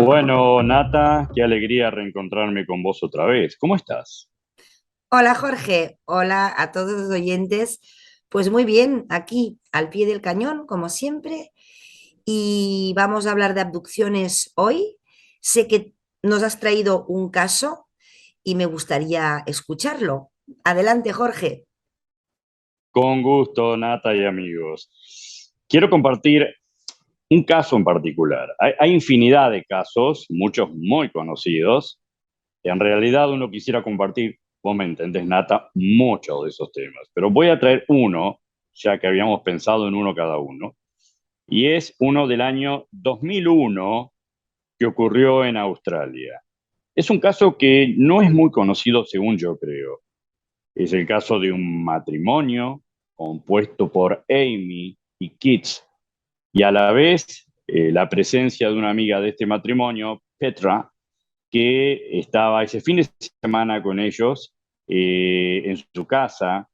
Bueno, Nata, qué alegría reencontrarme con vos otra vez. ¿Cómo estás? Hola Jorge, hola a todos los oyentes. Pues muy bien, aquí al pie del cañón, como siempre, y vamos a hablar de abducciones hoy. Sé que nos has traído un caso y me gustaría escucharlo. Adelante, Jorge. Con gusto, Nata y amigos. Quiero compartir un caso en particular. Hay infinidad de casos, muchos muy conocidos, que en realidad uno quisiera compartir, vos me entendés, Nata, muchos de esos temas. Pero voy a traer uno, ya que habíamos pensado en uno cada uno, y es uno del año 2001 que ocurrió en Australia. Es un caso que no es muy conocido según yo creo. Es el caso de un matrimonio compuesto por Amy y Keith, y a la vez la presencia de una amiga de este matrimonio, Petra, que estaba ese fin de semana con ellos en su casa,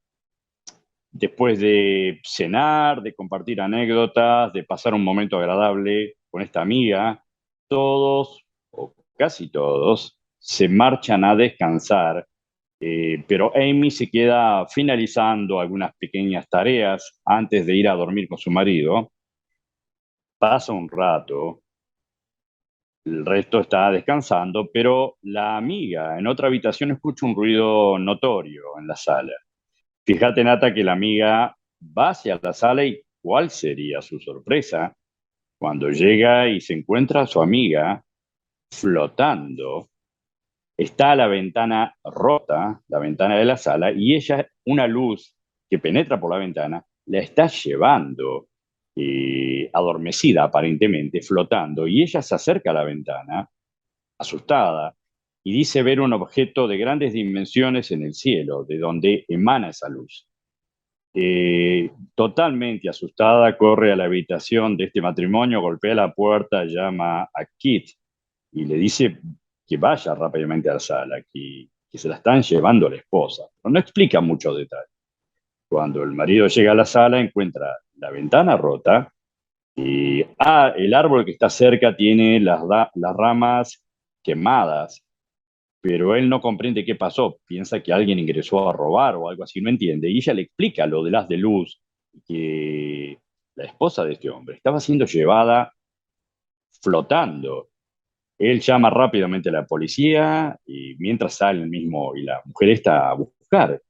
después de cenar, de compartir anécdotas, de pasar un momento agradable con esta amiga. Todos, o casi todos, se marchan a descansar, pero Amy se queda finalizando algunas pequeñas tareas antes de ir a dormir con su marido. Pasa un rato, el resto está descansando, pero la amiga en otra habitación escucha un ruido notorio en la sala. Fíjate, Nata, que la amiga va hacia la sala y ¿cuál sería su sorpresa cuando llega y se encuentra a su amiga flotando? Está la ventana rota, la ventana de la sala, y ella, una luz que penetra por la ventana, la está llevando adormecida aparentemente, flotando, y ella se acerca a la ventana, asustada, y dice ver un objeto de grandes dimensiones en el cielo, de donde emana esa luz. Totalmente asustada, corre a la habitación de este matrimonio, golpea la puerta, llama a Kit y le dice que vaya rápidamente a la sala, que se la están llevando a la esposa. Pero no explica mucho detalle. Cuando el marido llega a la sala, encuentra la ventana rota y el árbol que está cerca tiene las ramas quemadas, pero él no comprende qué pasó, piensa que alguien ingresó a robar o algo así, no entiende, y ella le explica lo del haz de luz, que la esposa de este hombre estaba siendo llevada flotando. Él llama rápidamente a la policía y mientras sale el mismo y la mujer está a buscar,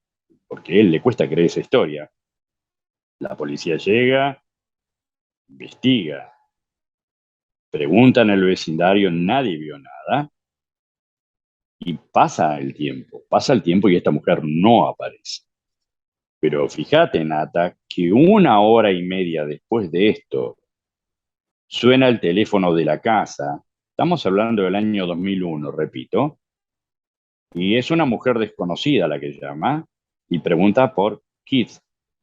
porque a él le cuesta creer esa historia. La policía llega, investiga, pregunta en el vecindario, nadie vio nada y pasa el tiempo y esta mujer no aparece. Pero fíjate, Nata, que una hora y media después de esto suena el teléfono de la casa. Estamos hablando del año 2001, repito, y es una mujer desconocida la que llama y pregunta por Keith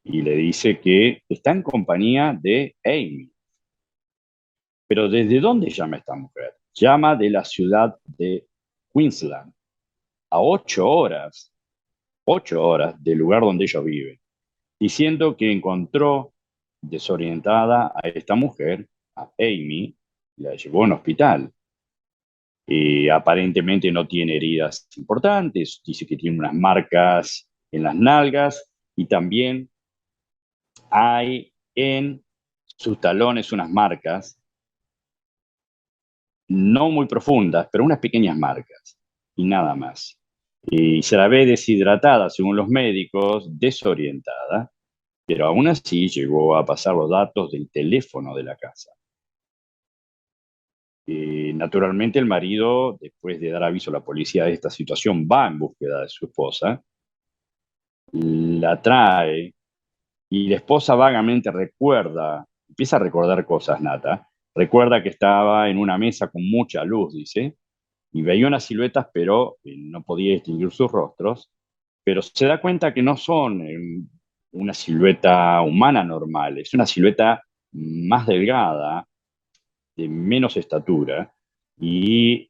y le dice que está en compañía de Amy. Pero ¿desde dónde llama esta mujer? Llama de la ciudad de Queensland, a 8 horas del lugar donde ellos viven, diciendo que encontró desorientada a esta mujer, a Amy, la llevó a un hospital. Aparentemente no tiene heridas importantes, dice que tiene unas marcas en las nalgas y también hay en sus talones unas marcas, no muy profundas, pero unas pequeñas marcas y nada más. Y se la ve deshidratada, según los médicos, desorientada, pero aún así llegó a pasar los datos del teléfono de la casa. Naturalmente el marido, después de dar aviso a la policía de esta situación, va en búsqueda de su esposa, la trae y la esposa vagamente recuerda, empieza a recordar cosas, Nata, recuerda que estaba en una mesa con mucha luz, dice, y veía unas siluetas, pero no podía distinguir sus rostros, pero se da cuenta que no son una silueta humana normal, es una silueta más delgada, de menos estatura, y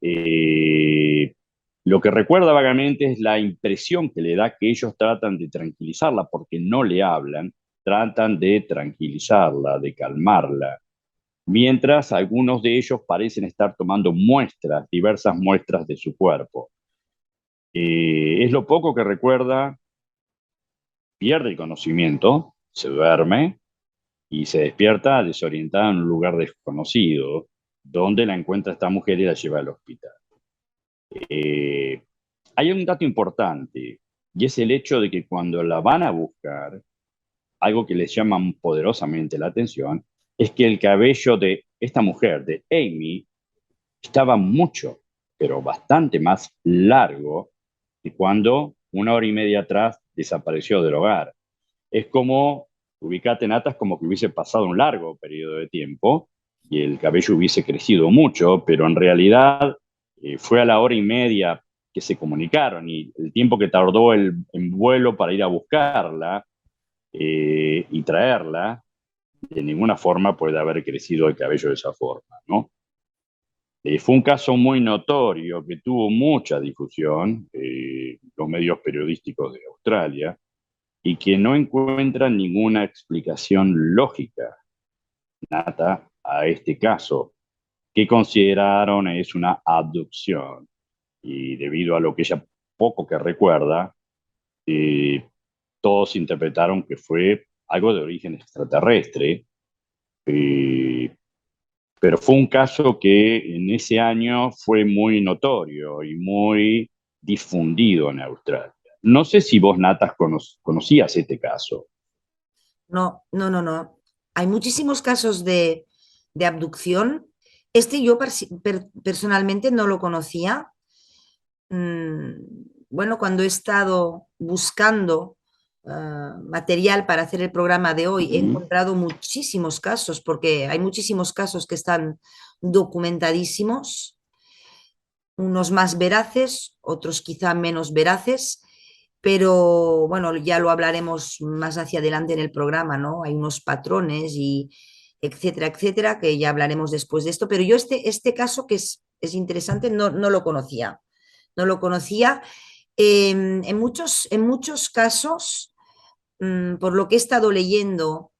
lo que recuerda vagamente es la impresión que le da que ellos tratan de tranquilizarla porque no le hablan, tratan de tranquilizarla, de calmarla. mientras algunos de ellos parecen estar tomando muestras, diversas muestras de su cuerpo. Es lo poco que recuerda, pierde el conocimiento, se duerme y se despierta desorientada en un lugar desconocido, donde la encuentra esta mujer y la lleva al hospital. Eh, Hay un dato importante, y es el hecho de que cuando la van a buscar, algo que les llama poderosamente la atención, es que el cabello de esta mujer, de Amy, estaba mucho, pero bastante más largo que cuando 1 hora y media atrás desapareció del hogar. Es como, ubicate Natas, como que hubiese pasado un largo periodo de tiempo y el cabello hubiese crecido mucho, pero en realidad fue a la 1 hora y media que se comunicaron y el tiempo que tardó en vuelo para ir a buscarla y traerla, de ninguna forma puede haber crecido el cabello de esa forma, ¿no? Fue un caso muy notorio que tuvo mucha difusión en los medios periodísticos de Australia y que no encuentran ninguna explicación lógica, nata, a este caso, que consideraron es una abducción. Y debido a lo que ella poco que recuerda, eh, todos interpretaron que fue algo de origen extraterrestre, eh, pero fue un caso que en ese año fue muy notorio y muy difundido en Australia. No sé si vos, Natas, conocías este caso. No, no, no, no. Hay muchísimos casos de abducción. Yo personalmente no lo conocía. Mm, bueno, cuando he estado buscando material para hacer el programa de hoy, he Ujú. encontrado muchísimos casos, porque hay muchísimos casos que están documentadísimos, unos más veraces, otros quizá menos veraces, pero bueno, ya lo hablaremos más hacia adelante en el programa, ¿no? Hay unos patrones y etcétera, etcétera, que ya hablaremos después de esto, pero yo este caso que es interesante no lo conocía, no lo conocía. En muchos casos, por lo que he estado leyendo,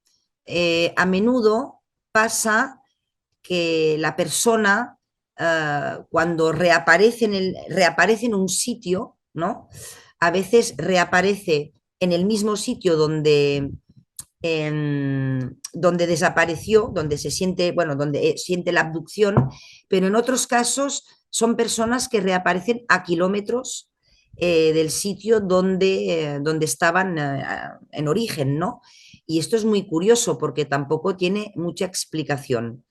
a menudo pasa que la persona, cuando reaparece en un sitio, ¿no? A veces reaparece en el mismo sitio donde desapareció, donde se siente, bueno, donde siente la abducción, pero en otros casos son personas que reaparecen a kilómetros del sitio donde estaban en origen, ¿no? Y esto es muy curioso porque tampoco tiene mucha explicación.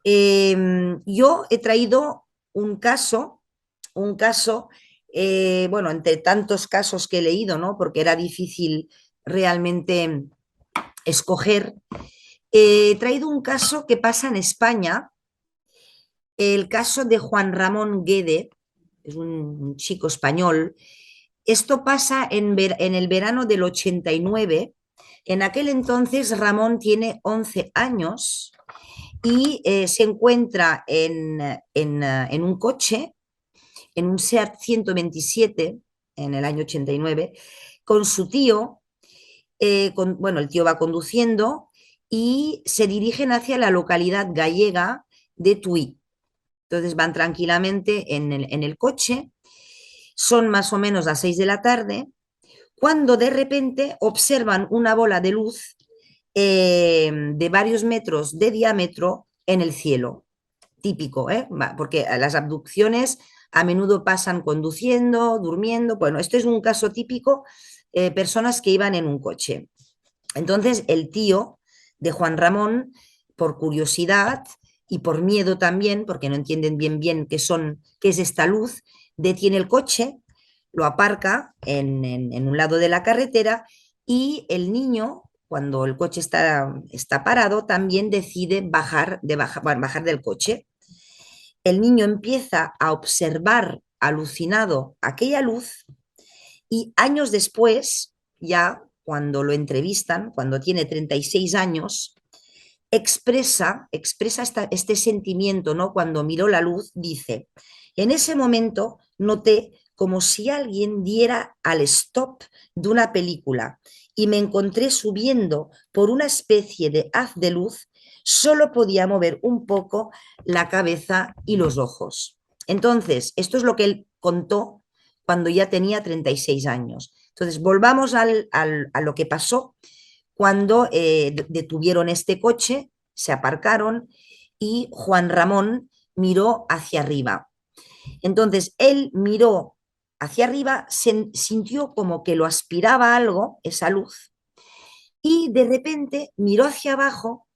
Yo he traído un caso, bueno, entre tantos casos que he leído, ¿no? Porque era difícil realmente escoger. He traído un caso que pasa en España, el caso de Juan Ramón Guede, es un chico español. Esto pasa en el verano del 89. En aquel entonces Ramón tiene 11 años y se encuentra en un coche, en un SEAT 127, en el año 89, con su tío. Bueno, el tío va conduciendo y se dirigen hacia la localidad gallega de Tui. Entonces van tranquilamente en el coche, son más o menos las 6 de la tarde, cuando de repente observan una bola de luz de varios metros de diámetro en el cielo. Típico, ¿eh? Porque las abducciones a menudo pasan conduciendo, durmiendo. Bueno, esto es un caso típico, personas que iban en un coche. Entonces, el tío de Juan Ramón, por curiosidad y por miedo también, porque no entienden bien qué es esta luz, detiene el coche, lo aparca en un lado de la carretera y el niño, cuando el coche está parado, también decide bueno, bajar del coche. El niño empieza a observar alucinado aquella luz y años después, ya cuando lo entrevistan, cuando tiene 36 años, expresa este sentimiento, ¿no? Cuando miró la luz, dice, en ese momento noté como si alguien diera al stop de una película y me encontré subiendo por una especie de haz de luz solo podía mover un poco la cabeza y los ojos. Entonces, esto es lo que él contó cuando ya tenía 36 años. Entonces, volvamos a lo que pasó cuando detuvieron este coche, se aparcaron y Juan Ramón miró hacia arriba. Entonces, él miró hacia arriba, sintió como que lo aspiraba algo, esa luz, y de repente miró hacia abajo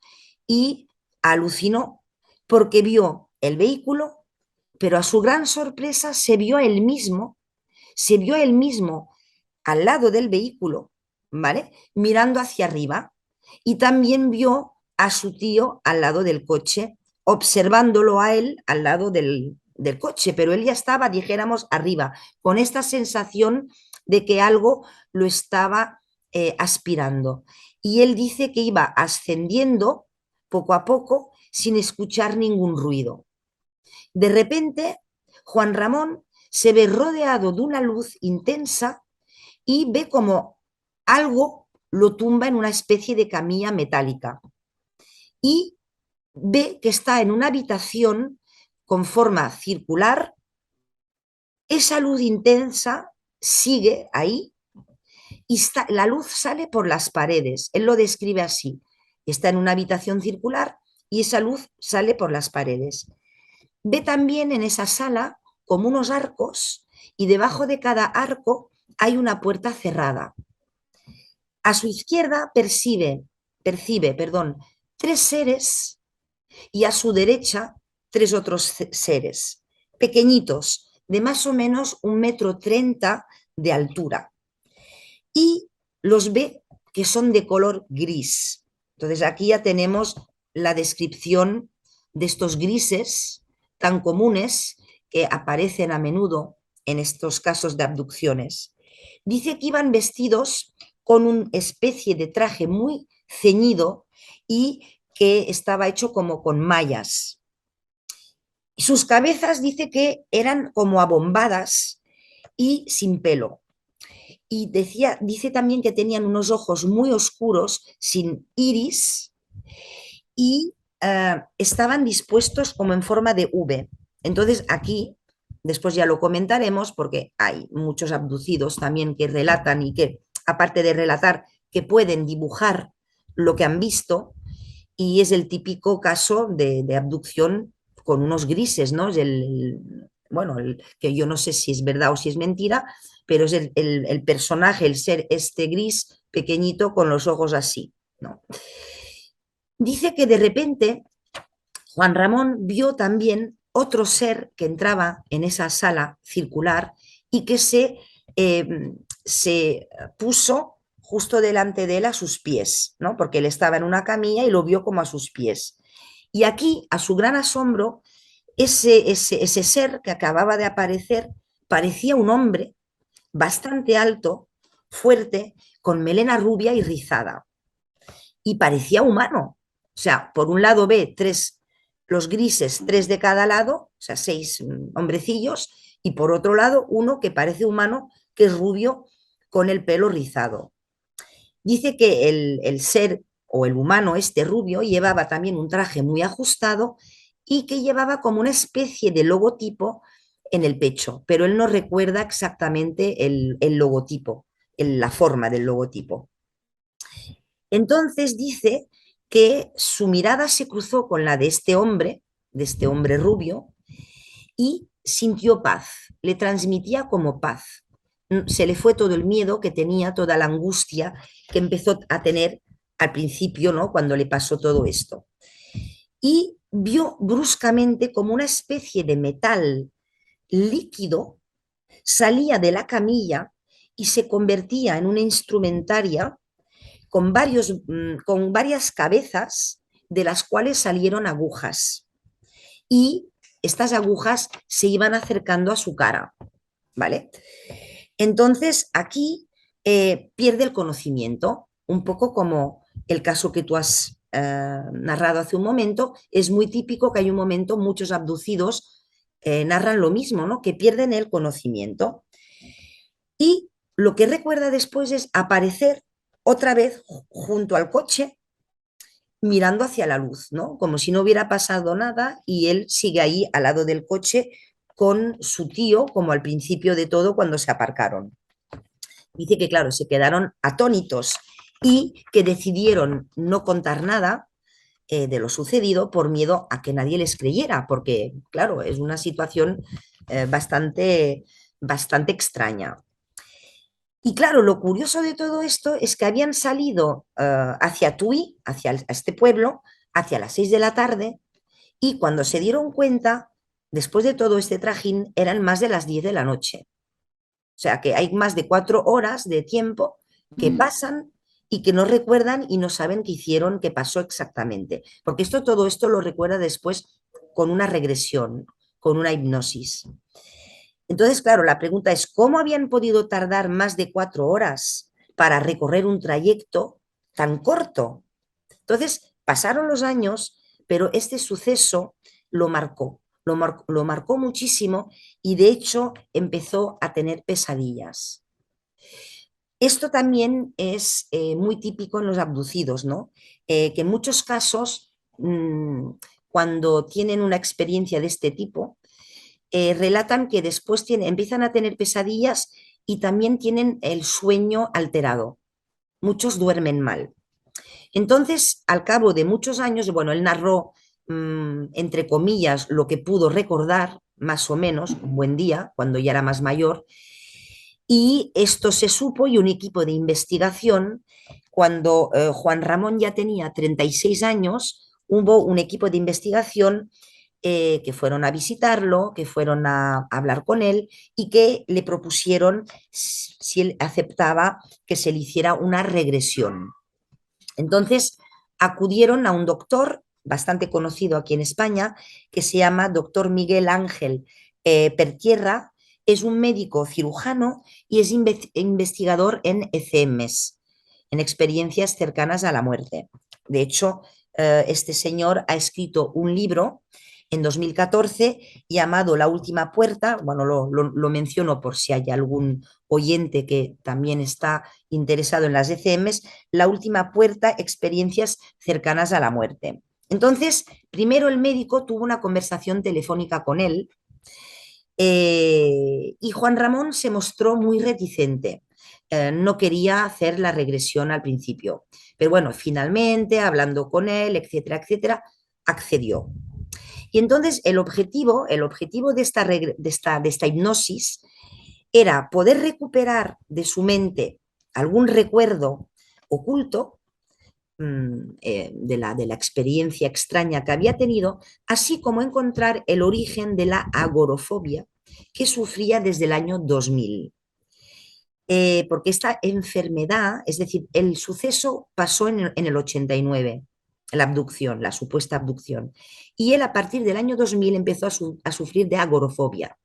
y alucinó porque vio el vehículo, pero a su gran sorpresa se vio él mismo al lado del vehículo, ¿vale? Mirando hacia arriba y también vio a su tío al lado del coche, observándolo a él al lado del coche, pero él ya estaba, dijéramos, arriba, con esta sensación de que algo lo estaba aspirando. Y él dice que iba ascendiendo poco a poco sin escuchar ningún ruido. De repente, Juan Ramón se ve rodeado de una luz intensa y ve como algo lo tumba en una especie de camilla metálica y ve que está en una habitación con forma circular. Esa luz intensa sigue ahí y la luz sale por las paredes. Él lo describe así. Está en una habitación circular y esa luz sale por las paredes. Ve también en esa sala como unos arcos y debajo de cada arco hay una puerta cerrada. A su izquierda percibe, tres seres y a su derecha tres otros seres, pequeñitos, de más o menos 1,30 m de altura. Y los ve que son de color gris. Entonces aquí ya tenemos la descripción de estos grises tan comunes que aparecen a menudo en estos casos de abducciones. Dice que iban vestidos con una especie de traje muy ceñido y que estaba hecho como con mallas. Sus cabezas dice que eran como abombadas y sin pelo. Y dice también que tenían unos ojos muy oscuros, sin iris, y estaban dispuestos como en forma de V. Entonces aquí, después ya lo comentaremos, porque hay muchos abducidos también que relatan y que, aparte de relatar, que pueden dibujar lo que han visto, y es el típico caso de abducción con unos grises, ¿no? Es bueno, que yo no sé si es verdad o si es mentira, pero es el personaje, el ser este gris pequeñito con los ojos así, ¿no? Dice que de repente Juan Ramón vio también otro ser que entraba en esa sala circular y que se puso justo delante de él a sus pies, ¿no? Porque él estaba en una camilla y lo vio como a sus pies. Y aquí, a su gran asombro, ese ser que acababa de aparecer parecía un hombre bastante alto, fuerte, con melena rubia y rizada. Y parecía humano. O sea, por un lado ve los grises, tres de cada lado, o sea, seis hombrecillos, y por otro lado uno que parece humano, que es rubio, con el pelo rizado. Dice que el ser o el humano este rubio llevaba también un traje muy ajustado y que llevaba como una especie de logotipo en el pecho, pero él no recuerda exactamente el logotipo, la forma del logotipo. Entonces dice que su mirada se cruzó con la de este hombre rubio, y sintió paz, le transmitía como paz. Se le fue todo el miedo que tenía, toda la angustia que empezó a tener al principio, ¿no? Cuando le pasó todo esto. Y vio bruscamente como una especie de metal líquido salía de la camilla y se convertía en una instrumentaria con varias cabezas de las cuales salieron agujas. Y estas agujas se iban acercando a su cara, ¿vale? Entonces aquí pierde el conocimiento, un poco como el caso que tú has narrado hace un momento. Es muy típico que hay un momento, muchos abducidos narran lo mismo, ¿no? Que pierden el conocimiento. Y lo que recuerda después es aparecer otra vez junto al coche mirando hacia la luz, ¿no? Como si no hubiera pasado nada y él sigue ahí al lado del coche con su tío, como al principio de todo cuando se aparcaron. Dice que, claro, se quedaron atónitos y que decidieron no contar nada de lo sucedido por miedo a que nadie les creyera, porque, claro, es una situación bastante extraña. Y claro, lo curioso de todo esto es que habían salido hacia Tui, a este pueblo, hacia las 6 de la tarde, y cuando se dieron cuenta, después de todo este trajín, eran más de las 10 de la noche. O sea que hay más de 4 horas de tiempo que pasan y que no recuerdan y no saben qué hicieron, qué pasó exactamente. Porque todo esto lo recuerda después con una regresión, con una hipnosis. Entonces, claro, la pregunta es, ¿cómo habían podido tardar más de 4 horas para recorrer un trayecto tan corto? Entonces, pasaron los años, pero este suceso lo marcó, lo marcó muchísimo y de hecho empezó a tener pesadillas. Esto también es muy típico en los abducidos, ¿no? Que en muchos casos, cuando tienen una experiencia de este tipo, relatan que después empiezan a tener pesadillas y también tienen el sueño alterado. Muchos duermen mal. Entonces, al cabo de muchos años, bueno, él narró, entre comillas, lo que pudo recordar, más o menos, un buen día, cuando ya era más mayor, y esto se supo y un equipo de investigación, cuando Juan Ramón ya tenía 36 años, hubo un equipo de investigación que fueron a visitarlo, que fueron a hablar con él y que le propusieron si él aceptaba que se le hiciera una regresión. Entonces acudieron a un doctor bastante conocido aquí en España, que se llama doctor Miguel Ángel Pertierra. Es un médico cirujano y es investigador en ECMs, en experiencias cercanas a la muerte. De hecho, este señor ha escrito un libro en 2014 llamado La Última Puerta. Bueno, lo menciono por si hay algún oyente que también está interesado en las ECMs. La Última Puerta, experiencias cercanas a la muerte. Entonces, primero el médico tuvo una conversación telefónica con él y Juan Ramón se mostró muy reticente. No quería hacer la regresión al principio. Pero bueno, finalmente, hablando con él, etcétera, etcétera, accedió. Y entonces el objetivo de esta hipnosis era poder recuperar de su mente algún recuerdo oculto de la experiencia extraña que había tenido, así como encontrar el origen de la agorofobia que sufría desde el año 2000. Porque esta enfermedad, es decir, el suceso pasó en el 89, la abducción, la supuesta abducción, y él a partir del año 2000 empezó a sufrir de agorofobia.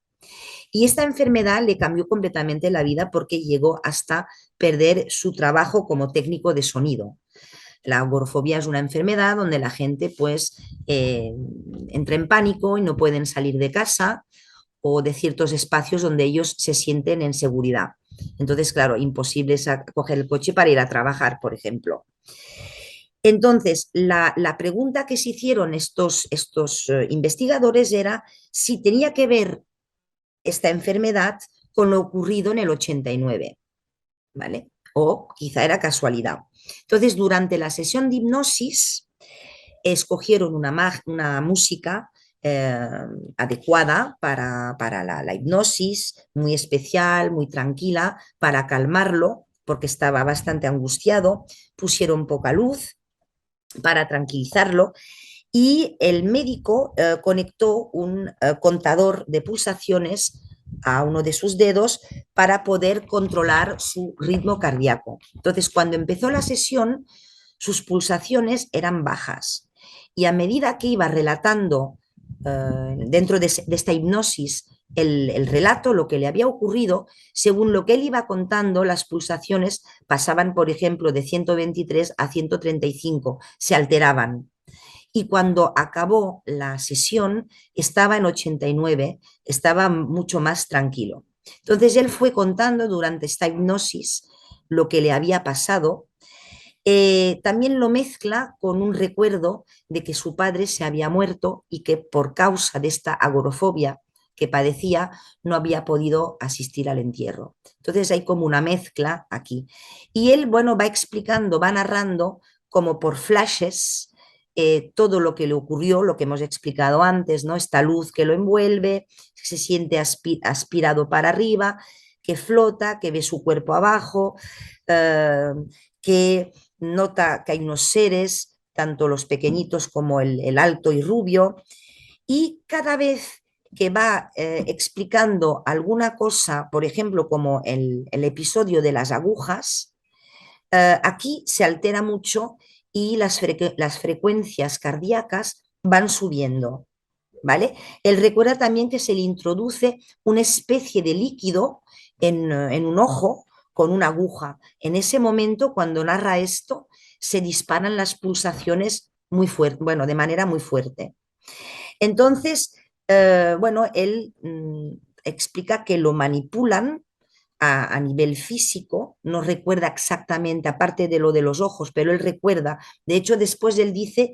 Y esta enfermedad le cambió completamente la vida porque llegó hasta perder su trabajo como técnico de sonido. La agorafobia es una enfermedad donde la gente pues entra en pánico y no pueden salir de casa o de ciertos espacios donde ellos se sienten en seguridad. Entonces, claro, imposible es coger el coche para ir a trabajar, por ejemplo. Entonces, la pregunta que se hicieron estos investigadores era si tenía que ver esta enfermedad con lo ocurrido en el 89, ¿vale? O quizá era casualidad. Entonces, durante la sesión de hipnosis, escogieron una música adecuada para la hipnosis, muy especial, muy tranquila, para calmarlo, porque estaba bastante angustiado, pusieron poca luz para tranquilizarlo y el médico conectó un contador de pulsaciones a uno de sus dedos para poder controlar su ritmo cardíaco. Entonces, cuando empezó la sesión, sus pulsaciones eran bajas y a medida que iba relatando dentro de esta hipnosis el relato, lo que le había ocurrido, según lo que él iba contando, las pulsaciones pasaban, por ejemplo, de 123 a 135, se alteraban. Y cuando acabó la sesión estaba en 89, estaba mucho más tranquilo. Entonces él fue contando durante esta hipnosis lo que le había pasado También lo mezcla con un recuerdo de que su padre se había muerto y que por causa de esta agorofobia que padecía no había podido asistir al entierro. Entonces hay como una mezcla aquí. Y él, bueno, va explicando, va narrando como por flashes todo lo que le ocurrió, lo que hemos explicado antes, ¿no? Esta luz que lo envuelve, se siente aspirado para arriba, que flota, que ve su cuerpo abajo, eh, que nota que hay unos seres, tanto los pequeñitos como el alto y rubio, y cada vez que va explicando alguna cosa, por ejemplo, como el episodio de las agujas, aquí se altera mucho y las frecuencias cardíacas van subiendo, ¿vale? Él recuerda también que se le introduce una especie de líquido en un ojo con una aguja. En ese momento, cuando narra esto, se disparan las pulsaciones muy fuerte, bueno, de manera muy fuerte. Entonces, bueno, él explica que lo manipulan a nivel físico, no recuerda exactamente, aparte de lo de los ojos, pero él recuerda, de hecho después él dice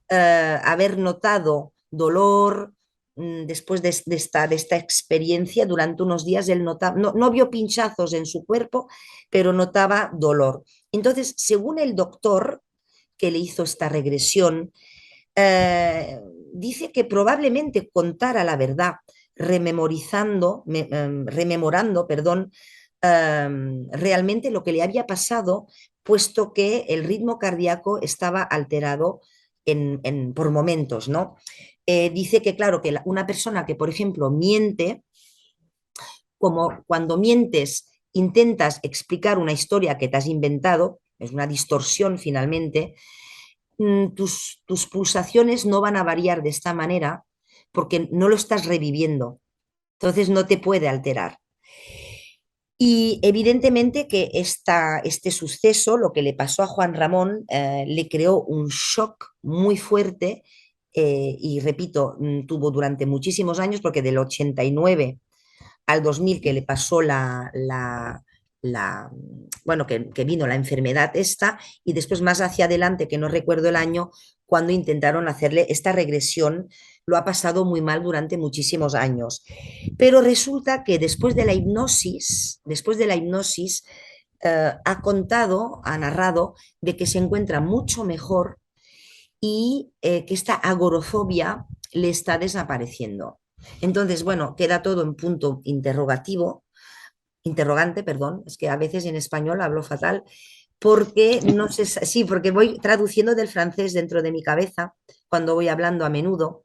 haber notado dolor después de esta experiencia durante unos días, él notaba, no vio pinchazos en su cuerpo, pero notaba dolor. Entonces, según el doctor que le hizo esta regresión, eh, dice que probablemente contara la verdad, rememorando, perdón, realmente lo que le había pasado, puesto que el ritmo cardíaco estaba alterado por momentos, ¿no? Dice que, claro, que una persona que, por ejemplo, miente, como cuando mientes, intentas explicar una historia que te has inventado, es una distorsión finalmente, tus pulsaciones no van a variar de esta manera porque no lo estás reviviendo. Entonces no te puede alterar. Y evidentemente que este suceso, lo que le pasó a Juan Ramón, le creó un shock muy fuerte y repito, tuvo durante muchísimos años, porque del 89 al 2000 que le pasó bueno, que vino la enfermedad esta, y después más hacia adelante, que no recuerdo el año, cuando intentaron hacerle esta regresión, lo ha pasado muy mal durante muchísimos años. Pero resulta que después de la hipnosis, ha contado, ha narrado de que se encuentra mucho mejor y que esta agorofobia le está desapareciendo. Entonces, bueno, queda todo en punto interrogante, perdón, es que a veces en español hablo fatal, porque no sé, sí, porque voy traduciendo del francés dentro de mi cabeza cuando voy hablando a menudo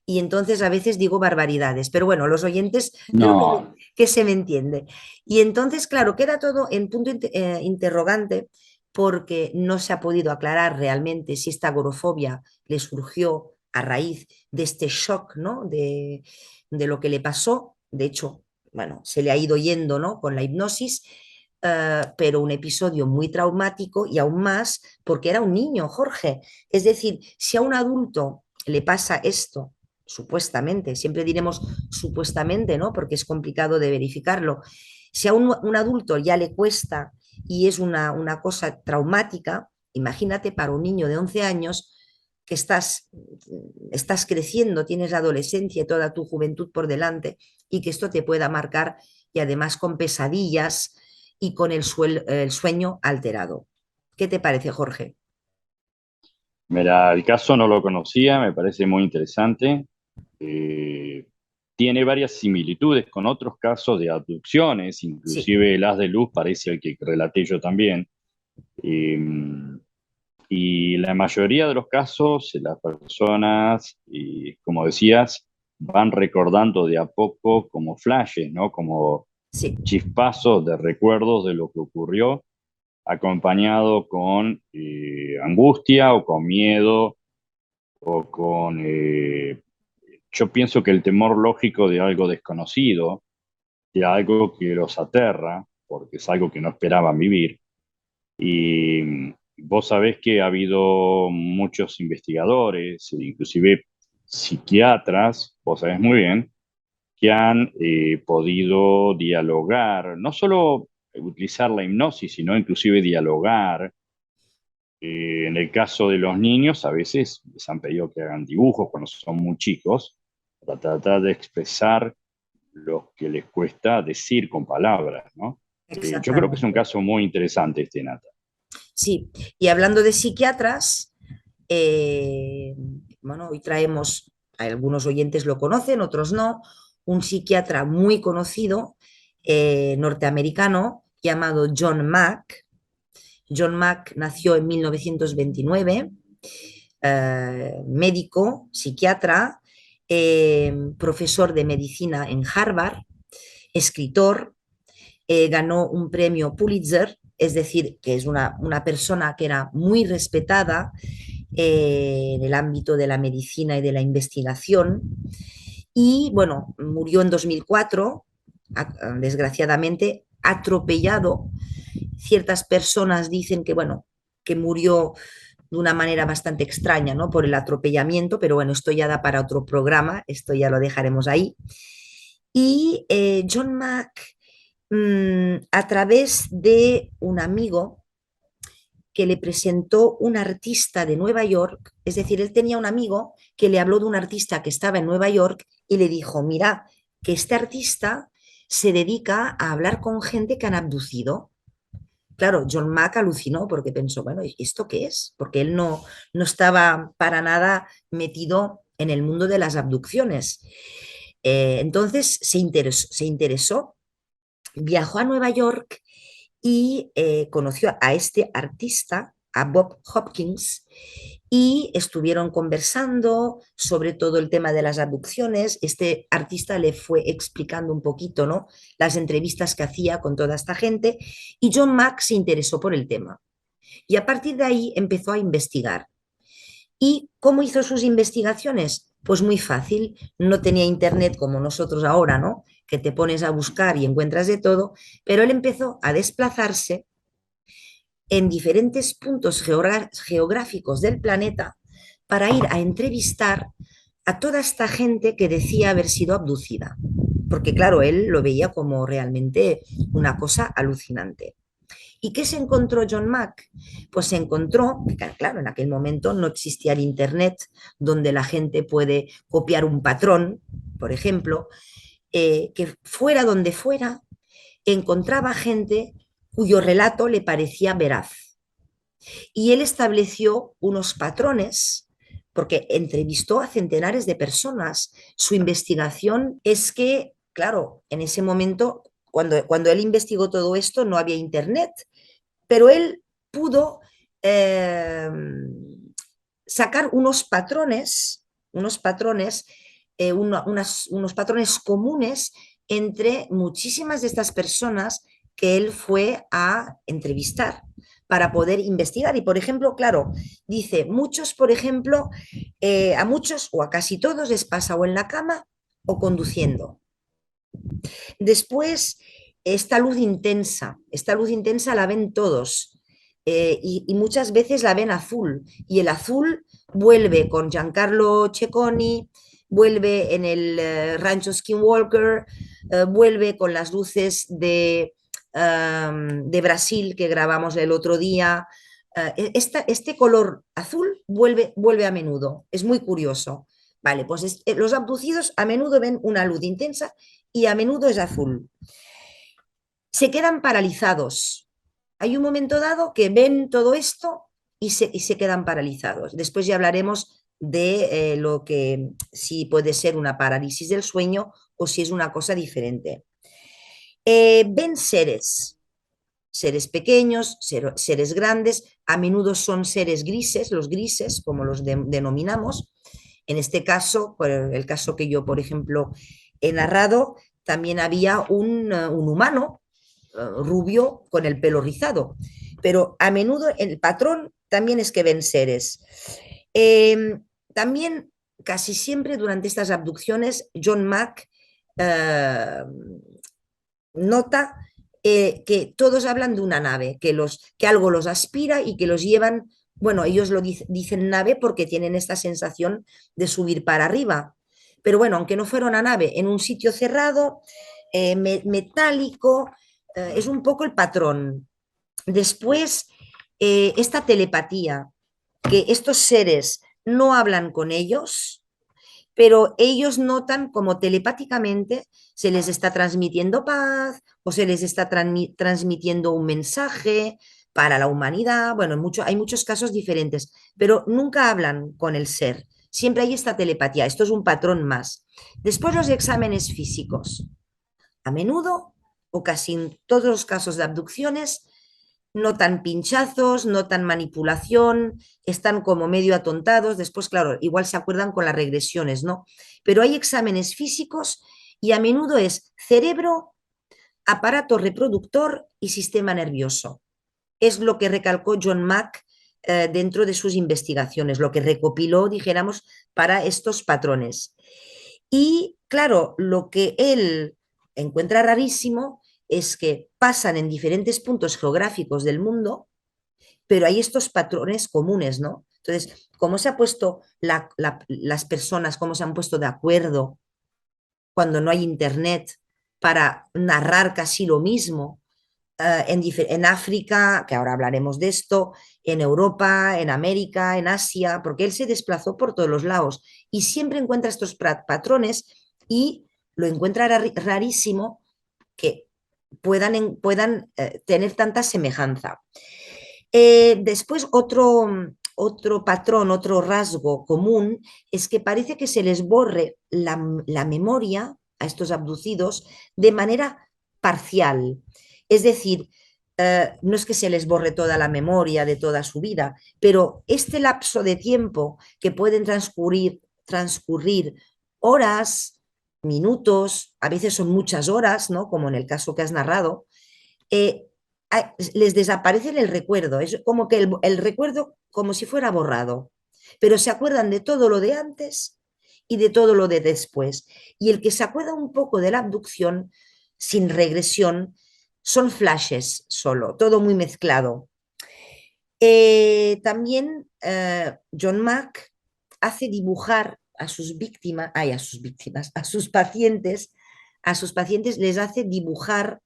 y entonces a veces digo barbaridades, pero bueno, los oyentes creo No, que se me entiende. Y entonces, claro, queda todo en punto interrogante porque no se ha podido aclarar realmente si esta agorofobia le surgió a raíz de este shock, ¿no? De lo que le pasó. De hecho, bueno, se le ha ido yendo, ¿no? Con la hipnosis, pero un episodio muy traumático y aún más porque era un niño, Jorge. Es decir, si a un adulto le pasa esto, supuestamente, siempre diremos supuestamente, ¿no? Porque es complicado de verificarlo. Si a un adulto ya le cuesta y es una cosa traumática, imagínate para un niño de 11 años que estás creciendo, tienes la adolescencia y toda tu juventud por delante y que esto te pueda marcar y además con pesadillas y con el sueño alterado. ¿Qué te parece, Jorge? mira, el caso no lo conocía, me parece muy interesante. Eh, Tiene varias similitudes con otros casos de abducciones, Sí, inclusive el haz de luz parece el que relaté yo también. Eh, y la mayoría de los casos, las personas, como decías, van recordando de a poco como flashes, ¿no? Como sí, chispazos de recuerdos de lo que ocurrió, acompañado con angustia o con miedo o con... yo pienso que el temor lógico de algo desconocido, de algo que los aterra, porque es algo que no esperaban vivir. Y vos sabés que ha habido muchos investigadores, inclusive psiquiatras, vos sabés muy bien, que han podido dialogar, no solo utilizar la hipnosis, sino inclusive dialogar En el caso de los niños, a veces les han pedido que hagan dibujos cuando son muy chicos, para tratar de expresar lo que les cuesta decir con palabras, ¿no? Yo creo que es un Exactamente. caso muy interesante este, Nata. Sí, y hablando de psiquiatras, bueno, hoy traemos, algunos oyentes lo conocen, otros no, un psiquiatra muy conocido, norteamericano, llamado John Mack. John Mack nació en 1929, médico, psiquiatra, profesor de medicina en Harvard, escritor, ganó un premio Pulitzer, es decir, que es una persona que era muy respetada en el ámbito de la medicina y de la investigación. Y bueno, murió en 2004, desgraciadamente, atropellado. Ciertas personas dicen que, bueno, que murió de una manera bastante extraña, ¿no? Por el atropellamiento, pero bueno, esto ya da para otro programa, esto ya lo dejaremos ahí. Y John Mack, a través de un amigo que le presentó un artista de Nueva York, es decir, él tenía un amigo que le habló de un artista que estaba en Nueva York y le dijo, mira, que este artista se dedica a hablar con gente que han abducido. Claro, John Mack alucinó porque pensó, bueno, ¿y esto qué es? Porque él no estaba para nada metido en el mundo de las abducciones. Entonces se interesó, viajó a Nueva York y conoció a este artista, a Bob Hopkins, y estuvieron conversando sobre todo el tema de las abducciones. Este artista le fue explicando un poquito, ¿no? Las entrevistas que hacía con toda esta gente y John Mack se interesó por el tema. Y a partir de ahí empezó a investigar. ¿Y cómo hizo sus investigaciones? Pues muy fácil, no tenía internet como nosotros ahora, ¿no? Que te pones a buscar y encuentras de todo, pero él empezó a desplazarse en diferentes puntos geográficos del planeta para ir a entrevistar a toda esta gente que decía haber sido abducida. Porque claro, él lo veía como realmente una cosa alucinante. ¿Y qué se encontró John Mack? Pues se encontró, que claro, en aquel momento no existía el Internet, donde la gente puede copiar un patrón, por ejemplo, que fuera donde fuera, encontraba gente cuyo relato le parecía veraz. Y él estableció unos patrones porque entrevistó a centenares de personas. Su investigación es que, claro, en ese momento, cuando él investigó todo esto, no había internet, pero él pudo eh, sacar unos patrones, unos patrones comunes entre muchísimas de estas personas que él fue a entrevistar para poder investigar. Y, por ejemplo, claro, dice, muchos, por ejemplo, a muchos o a casi todos les pasa o en la cama o conduciendo. Después, esta luz intensa la ven todos y muchas veces la ven azul. Y el azul vuelve con Giancarlo Cecconi, vuelve en el Rancho Skinwalker, vuelve con las luces de Brasil que grabamos el otro día. Este color azul vuelve a menudo, es muy curioso. Vale, pues los abducidos a menudo ven una luz intensa y a menudo es azul. Se quedan paralizados. Hay un momento dado que ven todo esto y se quedan paralizados. Después ya hablaremos de lo que si puede ser una parálisis del sueño o si es una cosa diferente. Ven seres pequeños, seres grandes, a menudo son seres grises, los grises, como los denominamos. En este caso, por el caso que yo, por ejemplo, he narrado, también había un humano rubio con el pelo rizado, pero a menudo el patrón también es que ven seres. Eh, También, casi siempre durante estas abducciones, John Mack nota que todos hablan de una nave, que algo los aspira y que los llevan, bueno, ellos lo dicen nave porque tienen esta sensación de subir para arriba. Pero bueno, aunque no fuera una nave, en un sitio cerrado, metálico, es un poco el patrón. Después, esta telepatía, que estos seres no hablan con ellos, pero ellos notan como telepáticamente se les está transmitiendo paz o se les está transmitiendo un mensaje para la humanidad. Bueno, hay muchos casos diferentes, pero nunca hablan con el ser. Siempre hay esta telepatía. Esto es un patrón más. Después los exámenes físicos. A menudo, o casi en todos los casos de abducciones, notan pinchazos, notan manipulación, están como medio atontados, después, claro, igual se acuerdan con las regresiones, ¿no? Pero hay exámenes físicos y a menudo es cerebro, aparato reproductor y sistema nervioso. Es lo que recalcó John Mack dentro de sus investigaciones, lo que recopiló, dijéramos, para estos patrones. Y claro, lo que él encuentra rarísimo es que pasan en diferentes puntos geográficos del mundo, pero hay estos patrones comunes, ¿no? Entonces, ¿cómo se ha puesto las personas, cómo se han puesto de acuerdo cuando no hay internet para narrar casi lo mismo en África, que ahora hablaremos de esto, en Europa, en América, en Asia, porque él se desplazó por todos los lados y siempre encuentra estos patrones y lo encuentra rarísimo que puedan tener tanta semejanza. Después, otro patrón, otro rasgo común es que parece que se les borre la memoria a estos abducidos de manera parcial. Es decir, no es que se les borre toda la memoria de toda su vida, pero este lapso de tiempo que pueden transcurrir horas, minutos, a veces son muchas horas, ¿no? Como en el caso que has narrado, eh, les desaparece el recuerdo. Es como que el recuerdo como si fuera borrado, pero se acuerdan de todo lo de antes y de todo lo de después. Y el que se acuerda un poco de la abducción sin regresión son flashes solo, todo muy mezclado. También John Mack hace dibujar a sus pacientes les hace dibujar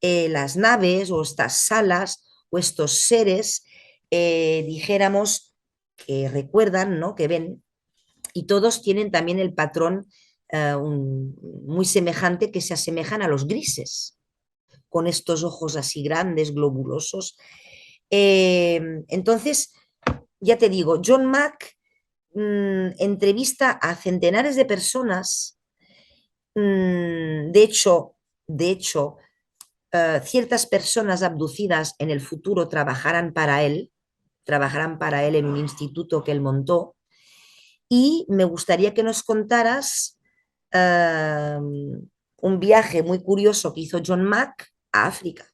las naves o estas salas o estos seres, dijéramos, que recuerdan, ¿no? Que ven, y todos tienen también el patrón muy semejante que se asemejan a los grises, con estos ojos así grandes, globulosos. Entonces, ya te digo, John Mack entrevista a centenares de personas. De hecho, ciertas personas abducidas en el futuro trabajarán para él en un instituto que él montó. Y me gustaría que nos contaras eh, un viaje muy curioso que hizo John Mack a África.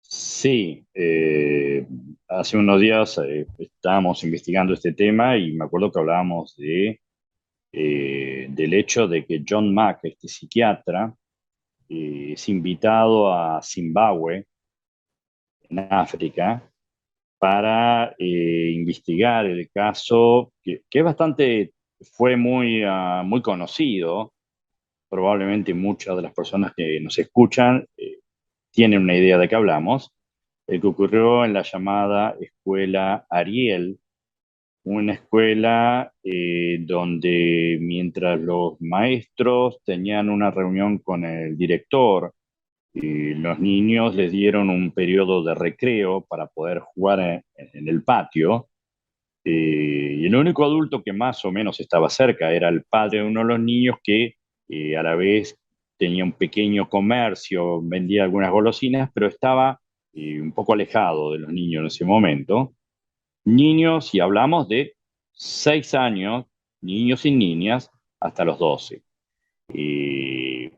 Sí, hace unos días estábamos investigando este tema y me acuerdo que hablábamos del hecho de que John Mack, este psiquiatra, es invitado a Zimbabue, en África, para investigar el caso que es bastante, fue muy conocido. Probablemente muchas de las personas que nos escuchan tienen una idea de qué hablamos. El que ocurrió en la llamada Escuela Ariel, una escuela donde mientras los maestros tenían una reunión con el director, los niños les dieron un periodo de recreo para poder jugar en el patio. Y el único adulto que más o menos estaba cerca era el padre de uno de los niños que a la vez tenía un pequeño comercio, vendía algunas golosinas, pero estaba un poco alejado de los niños en ese momento. Niños, y hablamos de 6 años, niños y niñas, hasta los 12. Y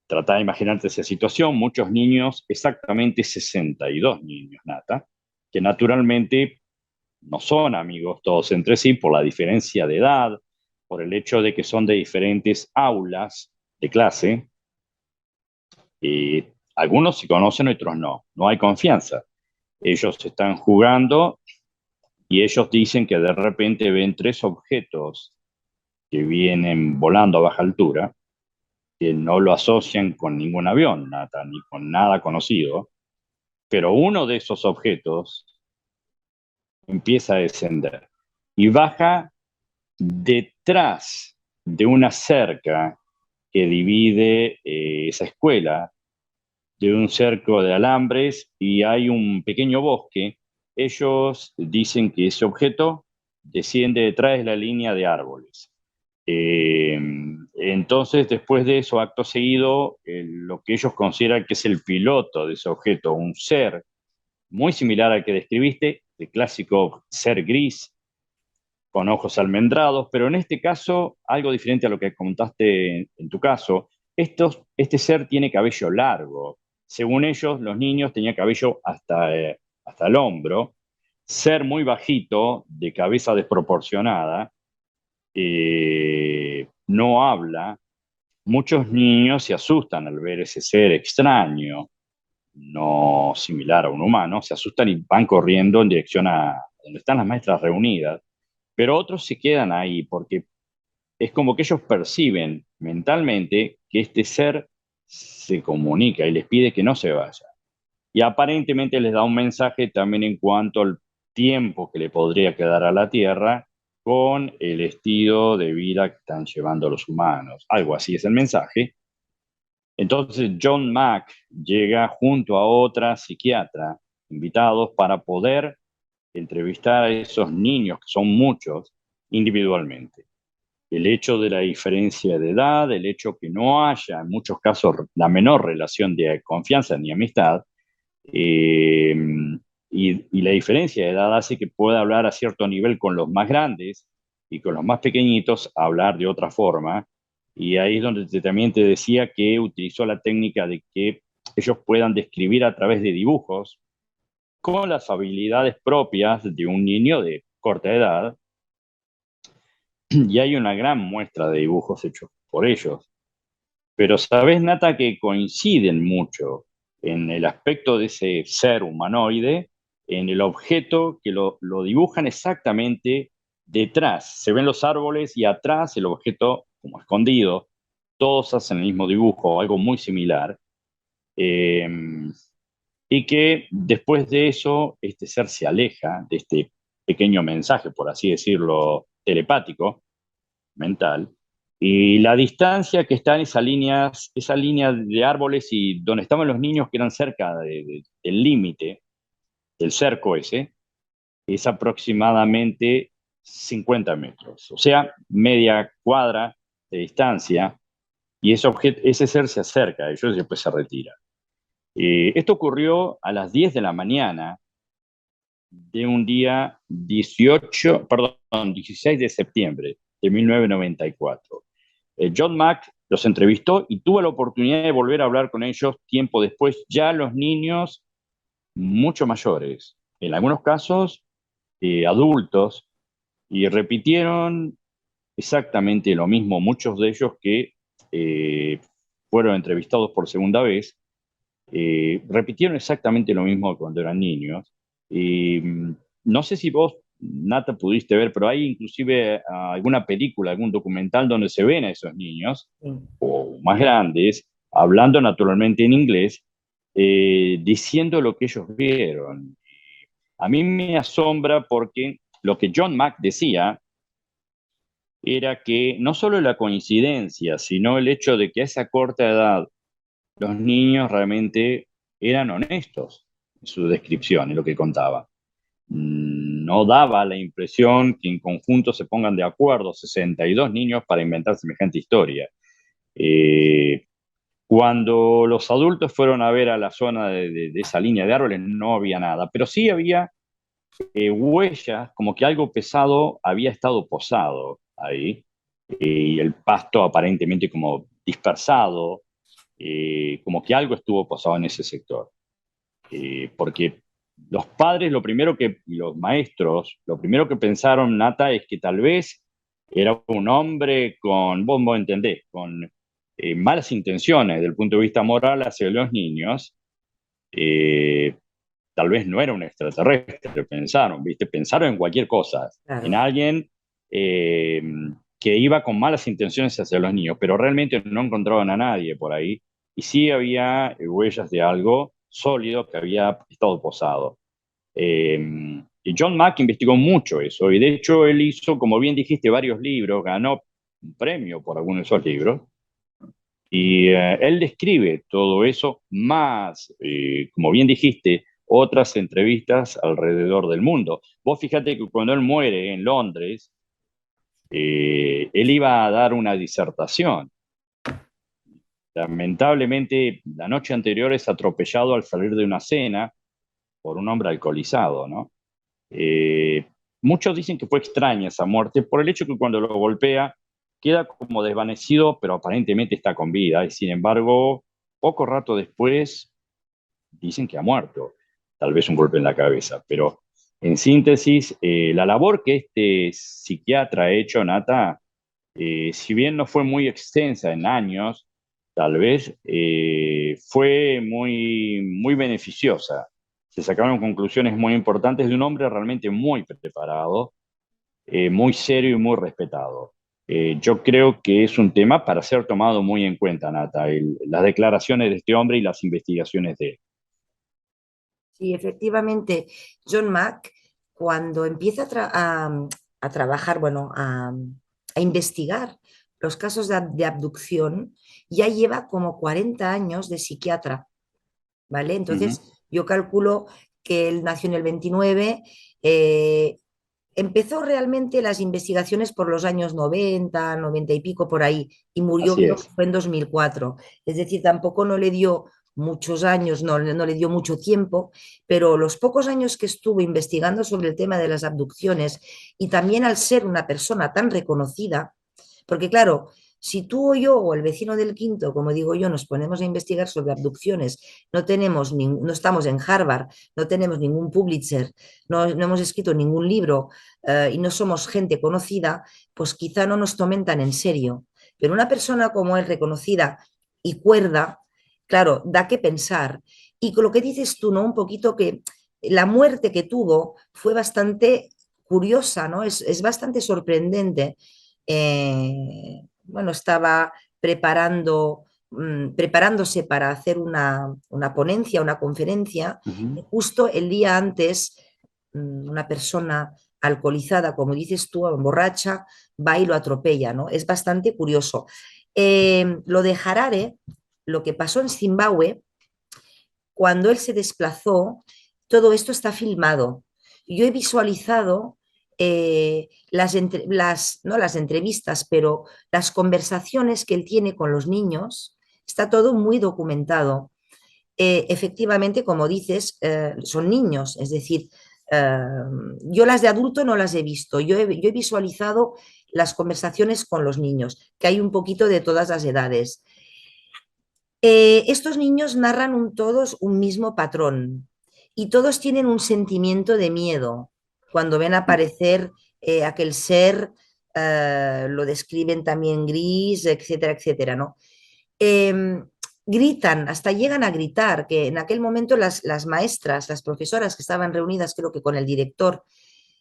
trata de imaginarte esa situación, muchos niños, exactamente 62 niños, Nata, que naturalmente no son amigos todos entre sí por la diferencia de edad, por el hecho de que son de diferentes aulas de clase. Algunos se conocen, otros no. No hay confianza. Ellos están jugando y ellos dicen que de repente ven 3 objetos que vienen volando a baja altura, que no lo asocian con ningún avión, nada, ni con nada conocido. pero uno de esos objetos empieza a descender y baja detrás de una cerca que divide esa escuela de un cerco de alambres y hay un pequeño bosque. Ellos dicen que ese objeto desciende detrás de la línea de árboles. Eh, entonces, después de eso, acto seguido, lo que ellos consideran que es el piloto de ese objeto, un ser muy similar al que describiste, el clásico ser gris, con ojos almendrados, pero en este caso, algo diferente a lo que contaste en tu caso, este ser tiene cabello largo. Según ellos, los niños tenían cabello hasta el hombro, ser muy bajito, de cabeza desproporcionada, no habla. Muchos niños se asustan al ver ese ser extraño, no similar a un humano, se asustan y van corriendo en dirección a donde están las maestras reunidas, pero otros se quedan ahí porque es como que ellos perciben mentalmente que este ser se comunica y les pide que no se vaya. Y aparentemente les da un mensaje también en cuanto al tiempo que le podría quedar a la Tierra con el estilo de vida que están llevando los humanos. Algo así es el mensaje. Entonces John Mack llega junto a otra psiquiatra, invitados para poder entrevistar a esos niños, que son muchos, individualmente. El hecho de la diferencia de edad, el hecho que no haya en muchos casos la menor relación de confianza ni amistad, eh, y la diferencia de edad hace que pueda hablar a cierto nivel con los más grandes y con los más pequeñitos hablar de otra forma. Y ahí es donde también te decía que utilizó la técnica de que ellos puedan describir a través de dibujos con las habilidades propias de un niño de corta edad, y hay una gran muestra de dibujos hechos por ellos. Pero sabes, Nata, que coinciden mucho en el aspecto de ese ser humanoide, en el objeto que lo dibujan exactamente detrás. Se ven los árboles y atrás el objeto como escondido. Todos hacen el mismo dibujo, algo muy similar. Eh, y que después de eso, este ser se aleja de este pequeño mensaje, por así decirlo, telepático, mental, y la distancia que está en esa línea de árboles y donde estaban los niños que eran cerca del límite del cerco ese, es aproximadamente 50 metros, o sea, media cuadra de distancia, y ese ser se acerca a ellos y después se retira. Esto ocurrió a las 10 de la mañana de un día 16 de septiembre de 1994. John Mack los entrevistó y tuvo la oportunidad de volver a hablar con ellos tiempo después, ya los niños mucho mayores, en algunos casos adultos, y repitieron exactamente lo mismo, muchos de ellos que eh, fueron entrevistados por segunda vez, repitieron exactamente lo mismo cuando eran niños. Y no sé si vos, Nata, pudiste ver, pero hay inclusive alguna película, algún documental donde se ven a esos niños, Sí. o más grandes, hablando naturalmente en inglés, diciendo lo que ellos vieron. A mí me asombra porque lo que John Mack decía era que no solo la coincidencia, sino el hecho de que a esa corta edad los niños realmente eran honestos en su descripción, en lo que contaba. No daba la impresión que en conjunto se pongan de acuerdo 62 niños para inventar semejante historia. Eh, Cuando los adultos fueron a ver a la zona de esa línea de árboles, no había nada, pero sí había huellas, como que algo pesado había estado posado ahí, y el pasto aparentemente como dispersado, como que algo estuvo posado en ese sector. Porque los padres, y los maestros, lo primero que pensaron, Nata, es que tal vez era un hombre con, vos entendés, con malas intenciones desde el punto de vista moral hacia los niños. eh, Tal vez no era un extraterrestre, pensaron, ¿viste? Pensaron en cualquier cosa, en Claro. alguien eh, que iba con malas intenciones hacia los niños, pero realmente no encontraban a nadie por ahí. Y sí había huellas de algo, sólido que había estado posado. Y John Mack investigó mucho eso, y de hecho él hizo, como bien dijiste, varios libros, ganó un premio por algunos de esos libros, y él describe todo eso, más, como bien dijiste, otras entrevistas alrededor del mundo. Vos fíjate que cuando él muere en Londres, él iba a dar una disertación. Lamentablemente, la noche anterior es atropellado al salir de una cena por un hombre alcoholizado, ¿no? Eh, Muchos dicen que fue extraña esa muerte por el hecho que cuando lo golpea queda como desvanecido, pero aparentemente está con vida. Y sin embargo, poco rato después dicen que ha muerto. Tal vez un golpe en la cabeza. Pero en síntesis, la labor que este psiquiatra ha hecho, Nata, si bien no fue muy extensa en años, tal vez fue muy beneficiosa. Se sacaron conclusiones muy importantes de un hombre realmente muy preparado, muy serio y muy respetado. Yo creo que es un tema para ser tomado muy en cuenta, Nata, las declaraciones de este hombre y las investigaciones de él. Sí, efectivamente, John Mack, cuando empieza a trabajar, bueno, a investigar los casos de abducción, ya lleva como 40 años de psiquiatra, ¿vale? Uh -huh. Entonces, yo calculo que él nació en el 29, eh, empezó realmente las investigaciones por los años 90, 90 y pico por ahí, y murió Así creo que es. fue en 2004. Es decir, tampoco no le dio muchos años, no le dio mucho tiempo, pero los pocos años que estuvo investigando sobre el tema de las abducciones y también al ser una persona tan reconocida, porque claro, si tú o yo o el vecino del quinto, como digo yo, nos ponemos a investigar sobre abducciones, no estamos en Harvard, no tenemos ningún Pulitzer, no hemos escrito ningún libro y no somos gente conocida, pues quizá no nos tomen tan en serio. Pero una persona como él, reconocida y cuerda, claro, da que pensar. Y con lo que dices tú, ¿no? Un poquito que la muerte que tuvo fue bastante curiosa, ¿no? Es bastante sorprendente. Bueno, estaba preparándose para hacer una ponencia, una conferencia, Uh -huh. y justo el día antes, una persona alcoholizada, como dices tú, borracha, va y lo atropella, ¿no? Es bastante curioso. Lo de Harare, lo que pasó en Zimbabue, cuando él se desplazó, todo esto está filmado. Yo he visualizado no las entrevistas, pero las conversaciones que él tiene con los niños, está todo muy documentado. Efectivamente, como dices, son niños, es decir, eh, yo las de adulto no las he visto, yo he visualizado las conversaciones con los niños, que hay un poquito de todas las edades. Estos niños narran todos un mismo patrón y todos tienen un sentimiento de miedo cuando ven aparecer aquel ser, lo describen también gris, etcétera, etcétera, ¿no? Eh, Gritan, hasta llegan a gritar, que en aquel momento las maestras, las profesoras que estaban reunidas, creo que con el director,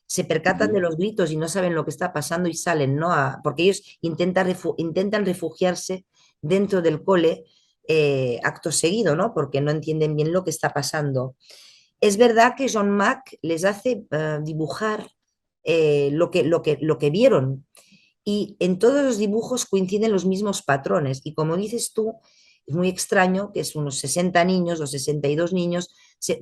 se Uh percatan de -huh. los gritos y no saben lo que está pasando y salen, ¿no? Porque ellos intentan refugiarse dentro del cole acto seguido, ¿no? Porque no entienden bien lo que está pasando. Es verdad que John Mack les hace dibujar lo que vieron y en todos los dibujos coinciden los mismos patrones. Y como dices tú, es muy extraño que es unos 60 niños o 62 niños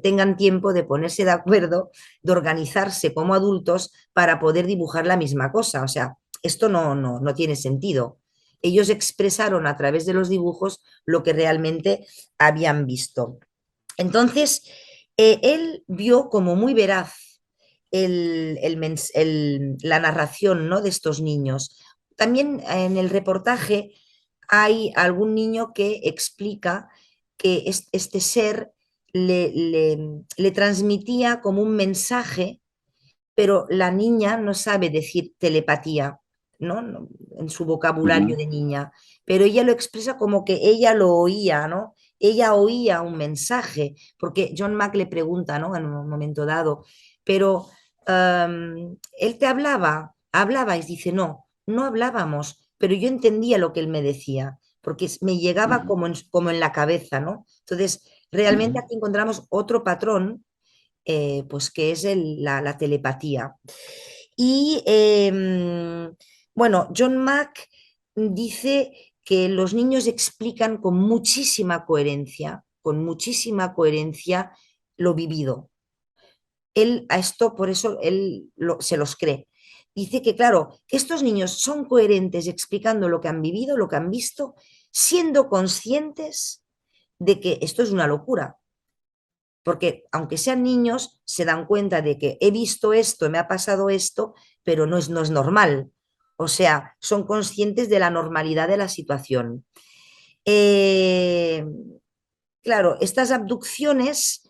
tengan tiempo de ponerse de acuerdo, de organizarse como adultos para poder dibujar la misma cosa. O sea, esto no tiene sentido. Ellos expresaron a través de los dibujos lo que realmente habían visto. Entonces, él vio como muy veraz la narración, ¿no? De estos niños. También en el reportaje hay algún niño que explica que este ser le transmitía como un mensaje, pero la niña no sabe decir telepatía, ¿no? En su Uh vocabulario -huh. de niña, pero ella lo expresa como que ella lo oía, ¿no? Ella oía un mensaje, porque John Mack le pregunta, ¿no? En un momento dado, pero él te hablaba y dice, no hablábamos, pero yo entendía lo que él me decía, porque me Uh llegaba -huh. como en la cabeza, ¿no? Entonces, realmente Ujú, aquí encontramos otro patrón, pues que es la telepatía. Y bueno, John Mack dice que los niños explican con muchísima coherencia lo vivido. Él a esto, por eso se los cree. Dice que, claro, que estos niños son coherentes explicando lo que han vivido, lo que han visto, siendo conscientes de que esto es una locura, porque aunque sean niños, se dan cuenta de que he visto esto, me ha pasado esto, pero no es normal. O sea, son conscientes de la normalidad de la situación. Eh, claro, estas abducciones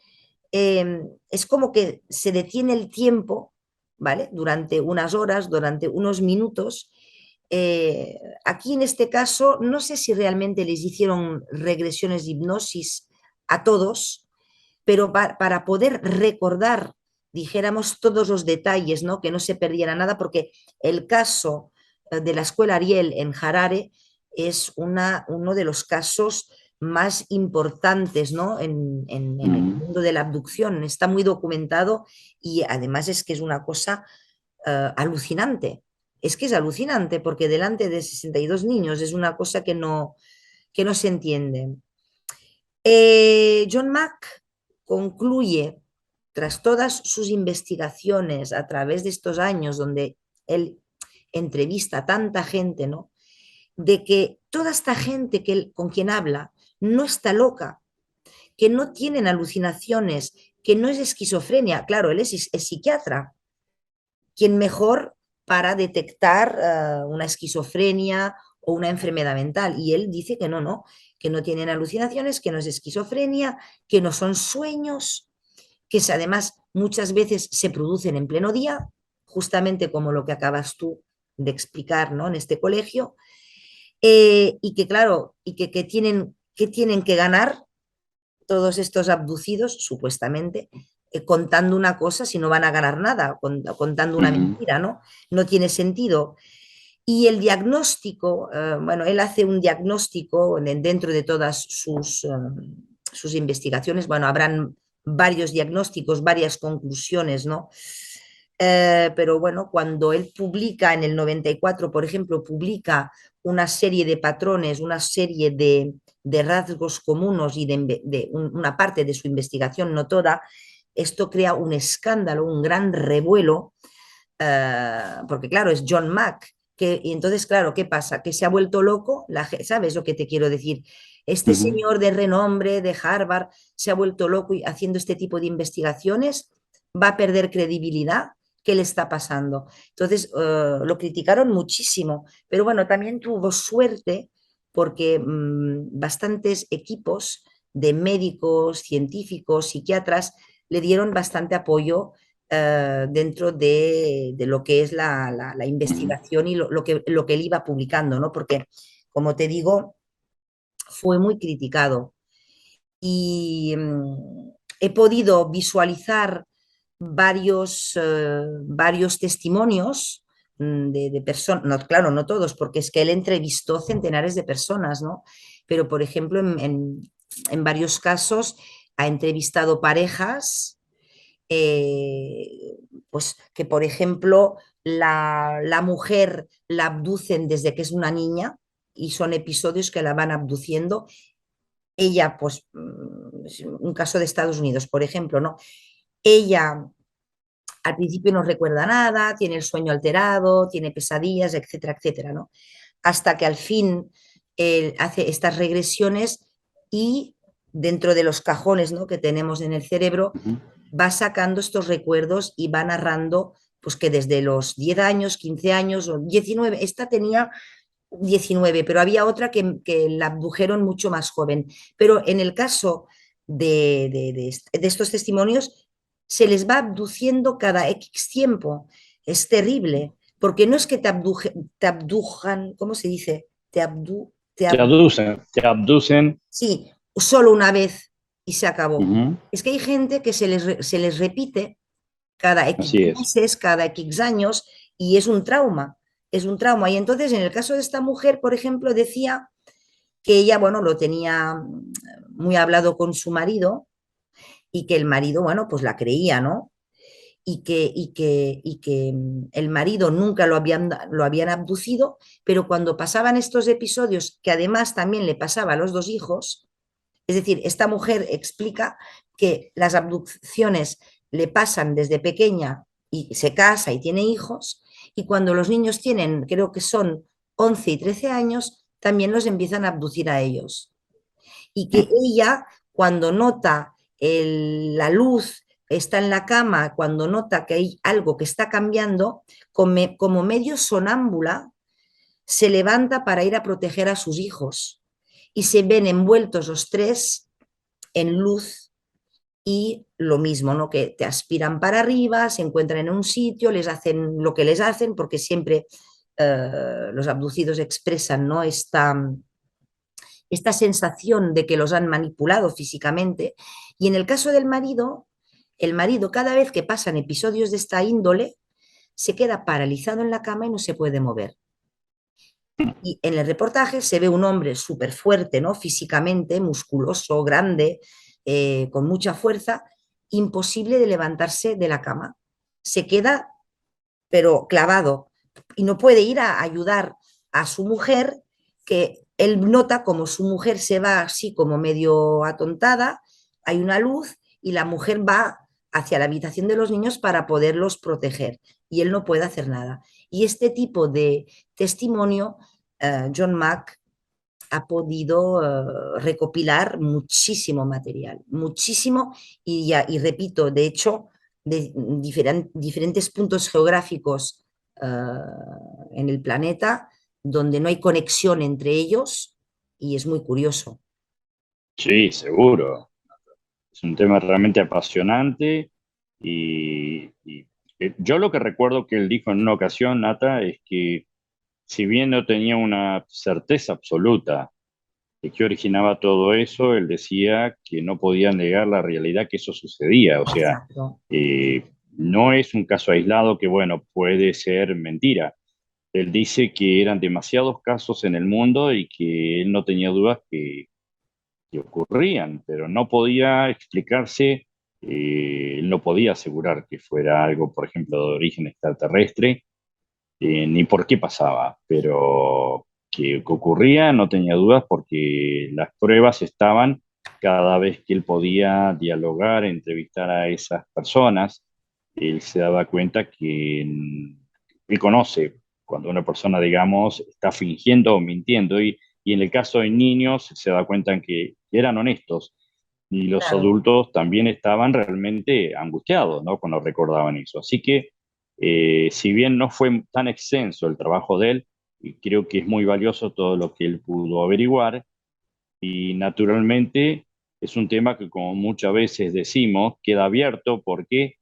es como que se detiene el tiempo, ¿vale? Durante unas horas, durante unos minutos. Aquí en este caso, no sé si realmente les hicieron regresiones de hipnosis a todos, pero para poder recordar, dijéramos, todos los detalles, ¿no? Que no se perdiera nada, porque el caso de la escuela Ariel en Harare es uno de los casos más importantes, ¿no? En el ujú. mundo de la abducción. Está muy documentado y además es que es una cosa alucinante. Es que es alucinante porque delante de 62 niños es una cosa que no se entiende. John Mack concluye, tras todas sus investigaciones a través de estos años donde él entrevista a tanta gente, ¿no? De que toda esta gente con quien habla no está loca, que no tienen alucinaciones, que no es esquizofrenia. Claro, él es psiquiatra, quien mejor para detectar una esquizofrenia o una enfermedad mental. Y él dice que no tienen alucinaciones, que no es esquizofrenia, que no son sueños, que además muchas veces se producen en pleno día, justamente como lo que acabas tú de explicar, ¿no? En este colegio, y que claro, y que tienen que ganar todos estos abducidos, supuestamente, contando una cosa si no van a ganar nada, contando una Ujú, mentira, ¿no? No tiene sentido. Y el diagnóstico, bueno, él hace un diagnóstico dentro de todas sus investigaciones, bueno, habrán varios diagnósticos, varias conclusiones, ¿no? Pero bueno, cuando él publica en el 94, por ejemplo, publica una serie de patrones, una serie de rasgos comunes y una parte de su investigación, no toda, esto crea un escándalo, un gran revuelo, porque claro, es John Mack, y entonces, claro, ¿qué pasa? Que se ha vuelto loco, ¿sabes lo que te quiero decir? Este ujú. señor de renombre de Harvard se ha vuelto loco y haciendo este tipo de investigaciones, va a perder credibilidad. ¿Qué le está pasando? Entonces, lo criticaron muchísimo, pero bueno, también tuvo suerte porque bastantes equipos de médicos, científicos, psiquiatras le dieron bastante apoyo dentro de lo que es la Ujú, investigación y lo que él iba publicando, ¿no? Porque, como te digo, fue muy criticado. Y he podido visualizar varios testimonios de personas, no, claro, no todos, porque es que él entrevistó centenares de personas, ¿no? Pero, por ejemplo, en varios casos ha entrevistado parejas pues que, por ejemplo, la mujer la abducen desde que es una niña y son episodios que la van abduciendo. Ella, pues, un caso de Estados Unidos, por ejemplo, ¿no? Ella al principio no recuerda nada, tiene el sueño alterado, tiene pesadillas, etcétera, etcétera, ¿no? Hasta que al fin hace estas regresiones y dentro de los cajones, ¿no? que tenemos en el cerebro, ujú. va sacando estos recuerdos y va narrando pues que desde los 10 años, 15 años o 19, esta tenía 19, pero había otra que la abdujeron mucho más joven. Pero en el caso de estos testimonios, se les va abduciendo cada X tiempo. Es terrible, porque no es que te abdujan, ¿cómo se dice? Te abducen. Sí, solo una vez y se acabó. Ujú. Es que hay gente que se les repite cada X Así es. meses, cada X años, y es un trauma, es un trauma. Y entonces, en el caso de esta mujer, por ejemplo, decía que ella, bueno, lo tenía, muy hablado con su marido y que el marido, bueno, pues la creía, ¿no? Y que el marido nunca lo habían abducido, pero cuando pasaban estos episodios, que además también le pasaba a los dos hijos, es decir, esta mujer explica que las abducciones le pasan desde pequeña y se casa y tiene hijos, y cuando los niños tienen, creo que son 11 y 13 años, también los empiezan a abducir a ellos. Y que ella, cuando nota la luz, está en la cama, cuando nota que hay algo que está cambiando, como medio sonámbula, se levanta para ir a proteger a sus hijos y se ven envueltos los tres en luz y lo mismo, ¿no? Que te aspiran para arriba, se encuentran en un sitio, les hacen lo que les hacen, porque siempre los abducidos expresan, ¿no? Esta sensación de que los han manipulado físicamente. Y en el caso del marido, el marido cada vez que pasan episodios de esta índole, se queda paralizado en la cama y no se puede mover. Y en el reportaje se ve un hombre súper fuerte, ¿no? Físicamente, musculoso, grande, con mucha fuerza, imposible de levantarse de la cama. Se queda, pero clavado, y no puede ir a ayudar a su mujer, que él nota como su mujer se va así como medio atontada, hay una luz y la mujer va hacia la habitación de los niños para poderlos proteger y él no puede hacer nada. Y este tipo de testimonio, John Mack ha podido recopilar muchísimo material, muchísimo, y repito, de hecho, de diferentes puntos geográficos en el planeta donde no hay conexión entre ellos y es muy curioso. Sí, seguro. Es un tema realmente apasionante y yo lo que recuerdo que él dijo en una ocasión, Nata, es que si bien no tenía una certeza absoluta de qué originaba todo eso, él decía que no podía negar la realidad que eso sucedía. O sea, Exacto. no es un caso aislado que, bueno, puede ser mentira. Él dice que eran demasiados casos en el mundo y que él no tenía dudas que ocurrían, pero no podía explicarse, él no podía asegurar que fuera algo, por ejemplo, de origen extraterrestre, ni por qué pasaba, pero que ocurría no tenía dudas porque las pruebas estaban cada vez que él podía dialogar, entrevistar a esas personas, él se daba cuenta que él conoce cuando una persona, digamos, está fingiendo o mintiendo y en el caso de niños se da cuenta que eran honestos y los Claro. adultos también estaban realmente angustiados, ¿no? Cuando recordaban eso. Así que si bien no fue tan extenso el trabajo de él, y creo que es muy valioso todo lo que él pudo averiguar y naturalmente es un tema que como muchas veces decimos queda abierto porque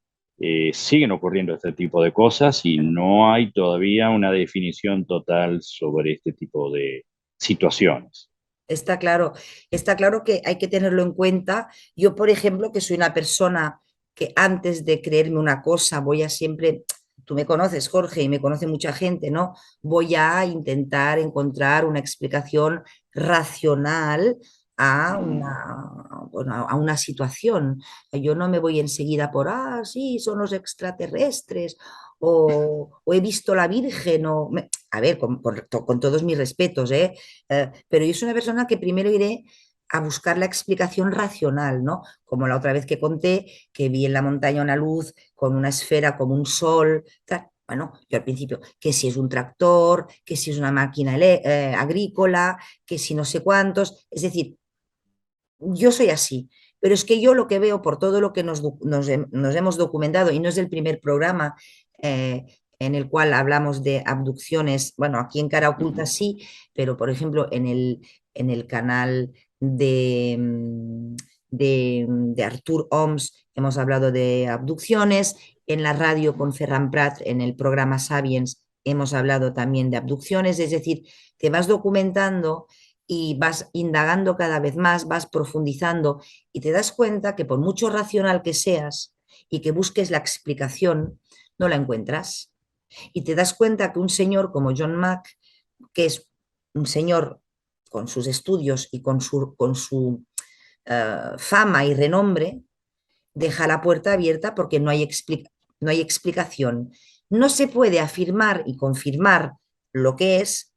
siguen ocurriendo este tipo de cosas y no hay todavía una definición total sobre este tipo de situaciones. Está claro que hay que tenerlo en cuenta. Yo, por ejemplo, que soy una persona que antes de creerme una cosa voy a siempre, tú me conoces, Jorge, y me conoce mucha gente, ¿no? Voy a intentar encontrar una explicación racional a bueno, a una situación. Yo no me voy enseguida por, sí, son los extraterrestres, o he visto la Virgen, a ver, con todos mis respetos, ¿eh? Pero yo soy una persona que primero iré a buscar la explicación racional, ¿no? Como la otra vez que conté, que vi en la montaña una luz con una esfera como un sol, tal. Bueno, yo al principio, que si es un tractor, que si es una máquina agrícola, que si no sé cuántos, es decir, yo soy así, pero es que yo lo que veo por todo lo que nos hemos documentado, y no es el primer programa eh, en el cual hablamos de abducciones, bueno, aquí en Cara Oculta sí, pero por ejemplo en el canal de Artur Oms hemos hablado de abducciones, en la radio con Ferran Prat, en el programa Sapiens, hemos hablado también de abducciones, es decir, te vas documentando y vas indagando cada vez más, vas profundizando y te das cuenta que por mucho racional que seas y que busques la explicación, no la encuentras. Y te das cuenta que un señor como John Mack, que es un señor con sus estudios y con su fama y renombre, deja la puerta abierta porque no hay explicación. No se puede afirmar y confirmar lo que es.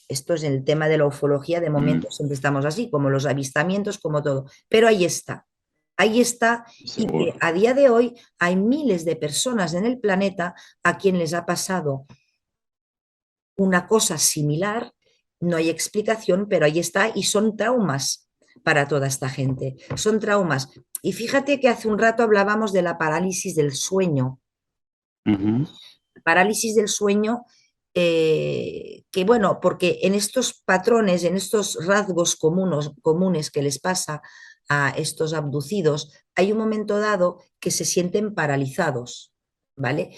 Esto es el tema de la ufología, de momento Mm, siempre estamos así, como los avistamientos, como todo. Pero ahí está, y que seguro. a día de hoy hay miles de personas en el planeta a quien les ha pasado una cosa similar, no hay explicación, pero ahí está, y son traumas para toda esta gente, son traumas. Y fíjate que hace un rato hablábamos de la parálisis del sueño. Ujú, Parálisis del sueño, que bueno, porque en estos patrones, en estos rasgos comunes que les pasa a estos abducidos, hay un momento dado que se sienten paralizados, ¿vale?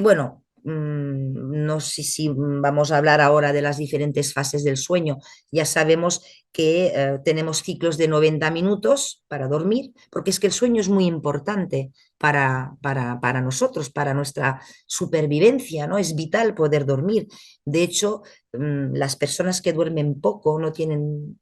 Bueno, no sé si vamos a hablar ahora de las diferentes fases del sueño. Ya sabemos que tenemos ciclos de 90 minutos para dormir, porque es que el sueño es muy importante para nosotros, para nuestra supervivencia, ¿no? Es vital poder dormir. De hecho, las personas que duermen poco no tienen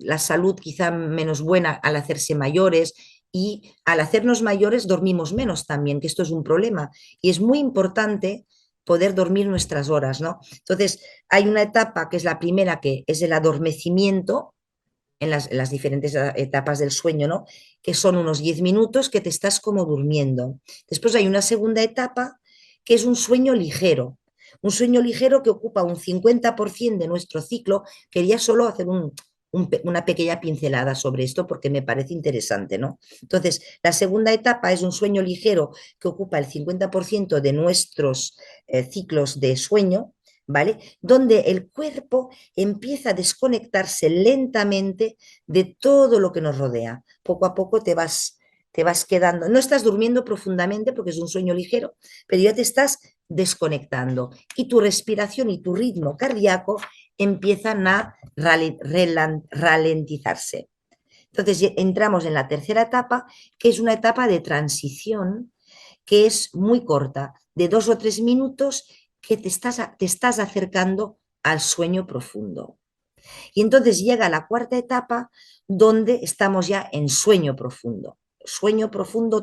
la salud quizá menos buena al hacerse mayores, y al hacernos mayores dormimos menos también, que esto es un problema. Y es muy importante poder dormir nuestras horas, ¿no? Entonces, hay una etapa que es la primera, que es el adormecimiento, en las diferentes etapas del sueño, ¿no? Que son unos 10 minutos que te estás como durmiendo. Después hay una segunda etapa que es un sueño ligero que ocupa un 50% de nuestro ciclo. Quería solo hacer una pequeña pincelada sobre esto porque me parece interesante, ¿no? Entonces, la segunda etapa es un sueño ligero que ocupa el 50% de nuestros ciclos de sueño, ¿vale? Donde el cuerpo empieza a desconectarse lentamente de todo lo que nos rodea. Poco a poco te vas quedando, no estás durmiendo profundamente porque es un sueño ligero, pero ya te estás desconectando y tu respiración y tu ritmo cardíaco empiezan a ralentizarse. Entonces entramos en la tercera etapa, que es una etapa de transición que es muy corta, de 2 o 3 minutos, que te estás acercando al sueño profundo. Y entonces llega la cuarta etapa donde estamos ya en sueño profundo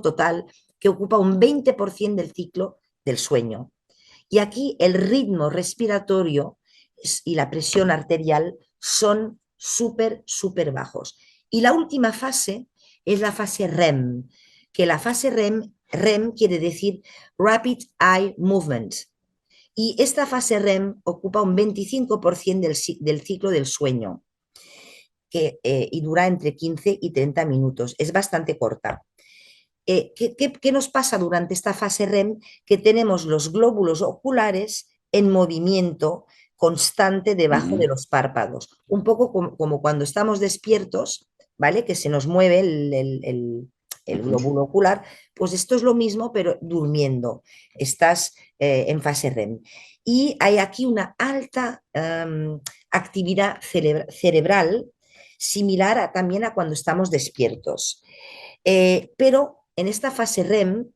total, que ocupa un 20% del ciclo del sueño. Y aquí el ritmo respiratorio y la presión arterial son súper, súper bajos. Y la última fase es la fase REM, que la fase REM quiere decir Rapid Eye Movement. Y esta fase REM ocupa un 25% del ciclo del sueño, y dura entre 15 y 30 minutos. Es bastante corta. ¿Qué nos pasa durante esta fase REM? Que tenemos los glóbulos oculares en movimiento constante debajo de ujú. los párpados, un poco como cuando estamos despiertos, ¿vale? Que se nos mueve el glóbulo ocular, pues esto es lo mismo, pero durmiendo, estás en fase REM. Y hay aquí una alta actividad cerebral, similar también a cuando estamos despiertos. Pero en esta fase REM,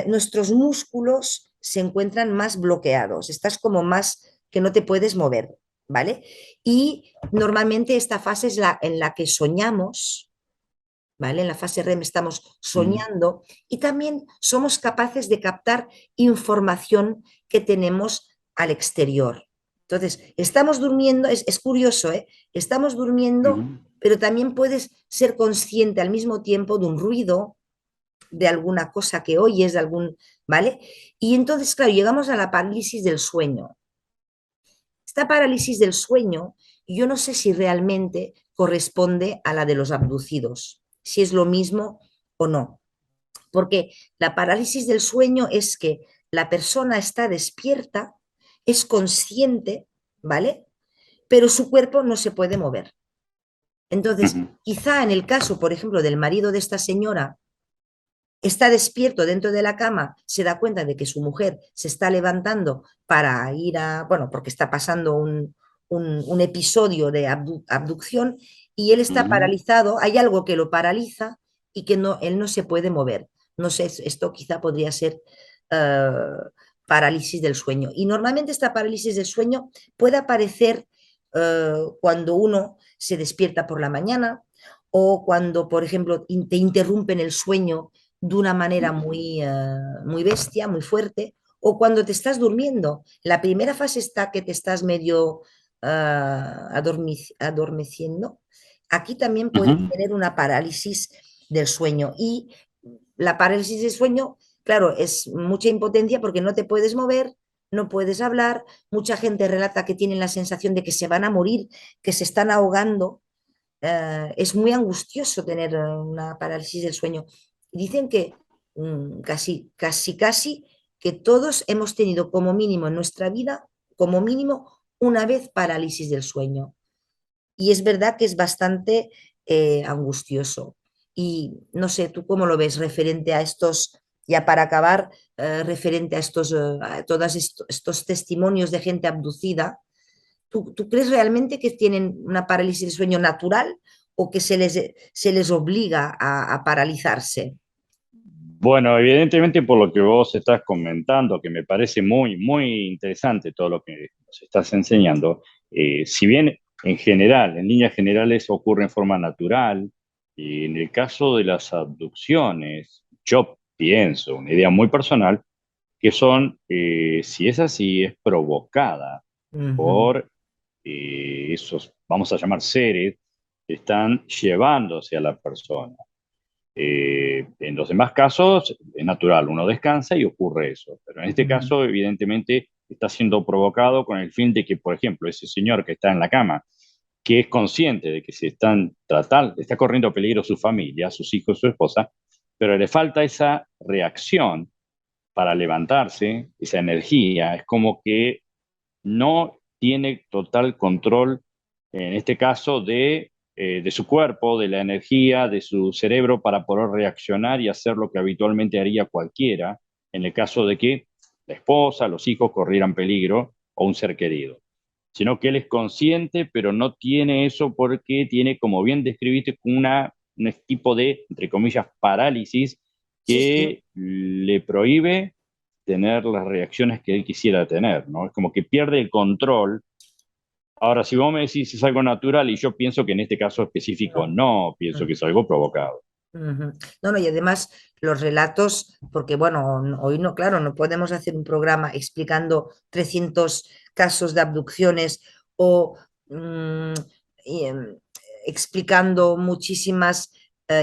nuestros músculos se encuentran más bloqueados, estás como más que no te puedes mover, ¿vale? Y normalmente esta fase es la en la que soñamos, ¿vale? En la fase REM estamos Mm, soñando y también somos capaces de captar información que tenemos al exterior. Entonces, estamos durmiendo, es curioso, ¿eh? Estamos durmiendo, ujú. pero también puedes ser consciente al mismo tiempo de un ruido, de alguna cosa que oyes, de algún, ¿vale? Y entonces, claro, llegamos a la parálisis del sueño. Esta parálisis del sueño, yo no sé si realmente corresponde a la de los abducidos, si es lo mismo o no. Porque la parálisis del sueño es que la persona está despierta, es consciente, ¿vale? Pero su cuerpo no se puede mover. Entonces, Ujú, quizá en el caso, por ejemplo, del marido de esta señora, está despierto dentro de la cama, se da cuenta de que su mujer se está levantando para ir a, bueno, porque está pasando un episodio de abducción, y él está ujú. paralizado, hay algo que lo paraliza y que no, él no se puede mover. No sé, esto quizá podría ser uh, parálisis del sueño. Y normalmente esta parálisis del sueño puede aparecer cuando uno se despierta por la mañana o cuando, por ejemplo, te interrumpen el sueño de una manera muy bestia, muy fuerte, o cuando te estás durmiendo. La primera fase está que te estás medio adormeciendo. Aquí también puedes Ujú. tener una parálisis del sueño y la parálisis del sueño, claro, es mucha impotencia porque no te puedes mover, no puedes hablar. Mucha gente relata que tienen la sensación de que se van a morir, que se están ahogando. Es muy angustioso tener una parálisis del sueño. Dicen que casi que todos hemos tenido como mínimo en nuestra vida, como mínimo una vez parálisis del sueño. Y es verdad que es bastante angustioso. Y no sé, ¿tú cómo lo ves referente a estos, ya para acabar, referente a todos estos testimonios de gente abducida? ¿Tú crees realmente que tienen una parálisis de sueño natural o que se les obliga a paralizarse? Bueno, evidentemente por lo que vos estás comentando, que me parece muy, muy interesante todo lo que nos estás enseñando, si bien en general, en líneas generales ocurre en forma natural, y en el caso de las abducciones, yo pienso, una idea muy personal, que son, si es así, es provocada Ujú, por esos, vamos a llamar seres, que están llevándose a la persona. En los demás casos es natural, uno descansa y ocurre eso, pero en este ujú, caso evidentemente está siendo provocado con el fin de que, por ejemplo, ese señor que está en la cama, que es consciente de que se están tratando, está corriendo peligro su familia, sus hijos, su esposa, pero le falta esa reacción para levantarse, esa energía, es como que no tiene total control, en este caso, de su cuerpo, de la energía, de su cerebro para poder reaccionar y hacer lo que habitualmente haría cualquiera en el caso de que la esposa, los hijos corrieran peligro o un ser querido. Sino que él es consciente, pero no tiene eso porque tiene, como bien describiste, un tipo de, entre comillas, parálisis sí, sí. que le prohíbe tener las reacciones que él quisiera tener, ¿no? Es como que pierde el control. Ahora, si vos me decís es algo natural y yo pienso que en este caso específico No. no, pienso que es algo provocado. Ujú. No, no, y además los relatos, porque bueno, hoy no, claro, no podemos hacer un programa explicando 300 casos de abducciones o mm, y, explicando muchísimas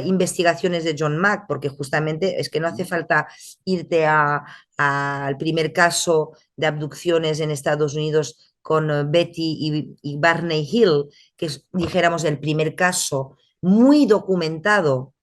investigaciones de John Mack, porque justamente es que no hace falta irte al primer caso de abducciones en Estados Unidos con Betty y Barney Hill, que es, dijéramos, el primer caso muy documentado.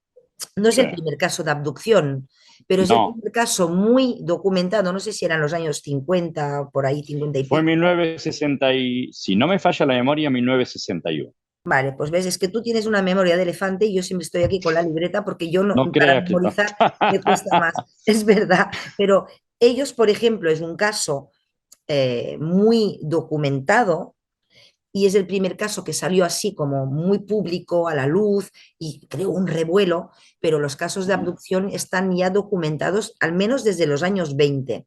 No es Sí. el primer caso de abducción, pero es el No, primer caso muy documentado, no sé si eran los años 50, por ahí 50 y fue en pico. 1960 y, si no me falla la memoria, 1961. Vale, pues ves, es que tú tienes una memoria de elefante y yo siempre estoy aquí con la libreta porque yo no, No para creas que tanto. memorizar me cuesta más, es verdad, pero ellos, por ejemplo, es un caso muy documentado y es el primer caso que salió así como muy público a la luz y creó un revuelo, pero los casos de abducción están ya documentados al menos desde los años 20,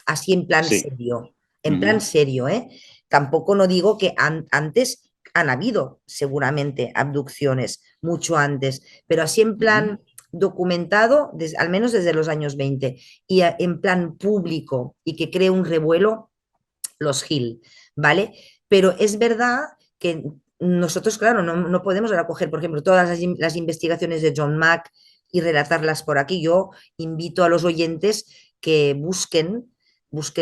así Sí. en plan Ujú, serio, ¿eh? Tampoco no digo que antes han habido seguramente abducciones, mucho antes, pero así en ujú, plan documentado, al menos desde los años 20, y en plan público y que cree un revuelo, los Hill, ¿vale? Pero es verdad que nosotros, claro, no podemos ahora coger, por ejemplo, todas las investigaciones de John Mack y relatarlas por aquí. Yo invito a los oyentes que busquen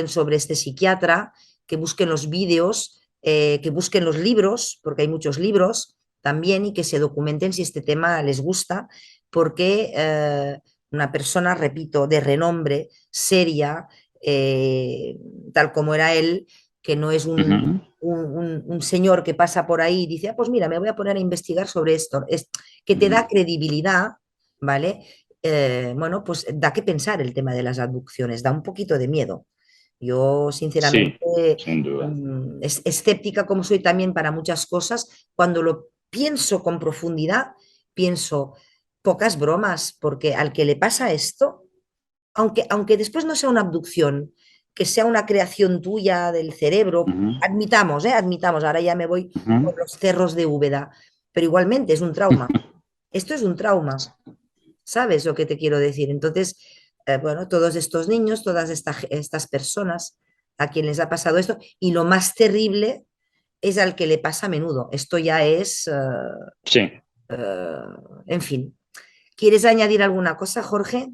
sobre este psiquiatra, que busquen los vídeos, que busquen los libros, porque hay muchos libros también, y que se documenten si este tema les gusta, porque una persona, repito, de renombre, seria, eh, tal como era él, que no es ujú. un señor que pasa por ahí y dice, ah, pues mira, me voy a poner a investigar sobre esto, es que te da Ujú. credibilidad, ¿vale? Bueno, pues da que pensar el tema de las abducciones, da un poquito de miedo. Yo, Sí, sinceramente, sin duda. escéptica como soy también para muchas cosas, cuando lo pienso con profundidad, pienso pocas bromas, porque al que le pasa esto, aunque después no sea una abducción, que sea una creación tuya del cerebro. Ujú, Admitamos, ¿eh? Admitamos, ahora ya me voy ujú. por los cerros de Úbeda, pero igualmente es un trauma. Esto es un trauma, ¿sabes lo que te quiero decir? Entonces, bueno, todos estos niños, todas estas personas a quien les ha pasado esto, y lo más terrible es al que le pasa a menudo. Esto ya es, Sí. eh, en fin. ¿Quieres añadir alguna cosa, Jorge?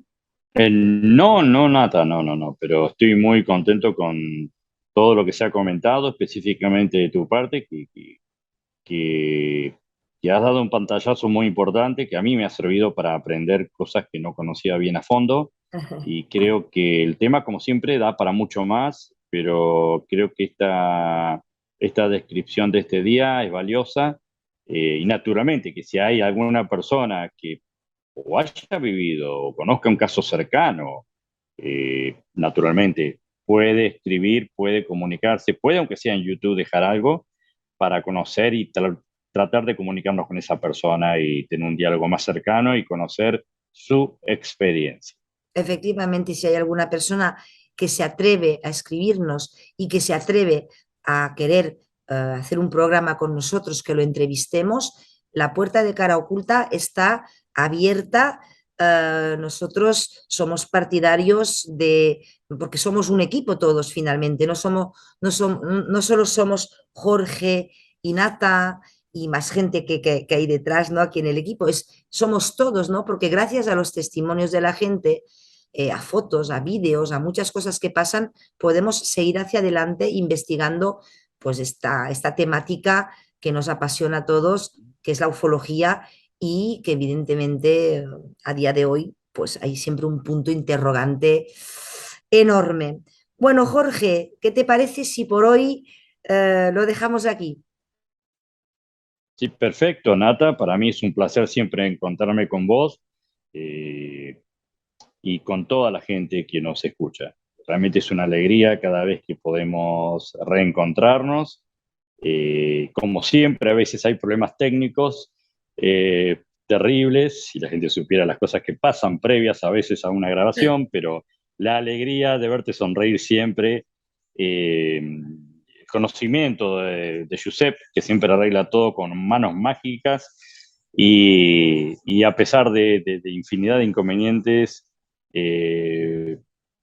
No, no, nada, no, no, no, pero estoy muy contento con todo lo que se ha comentado, específicamente de tu parte, que, que has dado un pantallazo muy importante que a mí me ha servido para aprender cosas que no conocía bien a fondo y creo que el tema, como siempre, da para mucho más, pero creo que esta descripción de este día es valiosa y naturalmente que si hay alguna persona que o haya vivido o conozca un caso cercano, naturalmente puede escribir, puede comunicarse, puede, aunque sea en YouTube, dejar algo para conocer y tratar de comunicarnos con esa persona y tener un diálogo más cercano y conocer su experiencia. Efectivamente, si hay alguna persona que se atreve a escribirnos y que se atreve a querer hacer un programa con nosotros, que lo entrevistemos, la puerta de cara oculta está abierta. Nosotros somos partidarios de, porque somos un equipo todos finalmente, no solo somos Jorge y Nata y más gente que hay detrás, ¿no? Aquí en el equipo, somos todos, ¿no? Porque gracias a los testimonios de la gente, a fotos, a vídeos, a muchas cosas que pasan, podemos seguir hacia adelante investigando pues esta temática que nos apasiona a todos, que es la ufología y que evidentemente a día de hoy pues hay siempre un punto interrogante enorme. Bueno, Jorge, ¿qué te parece si por hoy lo dejamos aquí? Sí, perfecto, Nata. Para mí es un placer siempre encontrarme con vos eh, y con toda la gente que nos escucha. Realmente es una alegría cada vez que podemos reencontrarnos. Como siempre, a veces hay problemas técnicos terribles, si la gente supiera las cosas que pasan previas a veces a una grabación, pero la alegría de verte sonreír siempre, el conocimiento de Giuseppe, que siempre arregla todo con manos mágicas, y a pesar de infinidad de inconvenientes, eh,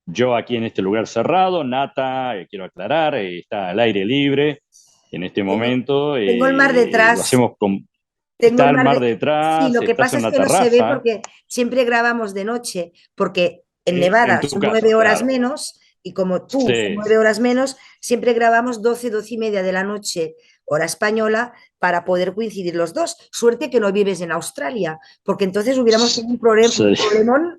yo aquí en este lugar cerrado, Nata, quiero aclarar, está al aire libre en este Tengo, momento, tengo el mar lo detrás. hacemos con... Tengo Está el el mar mar de... Sí, detrás, lo que estás pasa en es la que no se ve terraza, porque siempre grabamos de noche, porque en en Nevada tu son casa, 9 horas claro. menos y como tú son Sí, 9 horas menos, siempre grabamos 12, 12:30 de la noche, hora española, para poder coincidir los dos. Suerte que no vives en Australia, porque entonces hubiéramos tenido sí. un problemón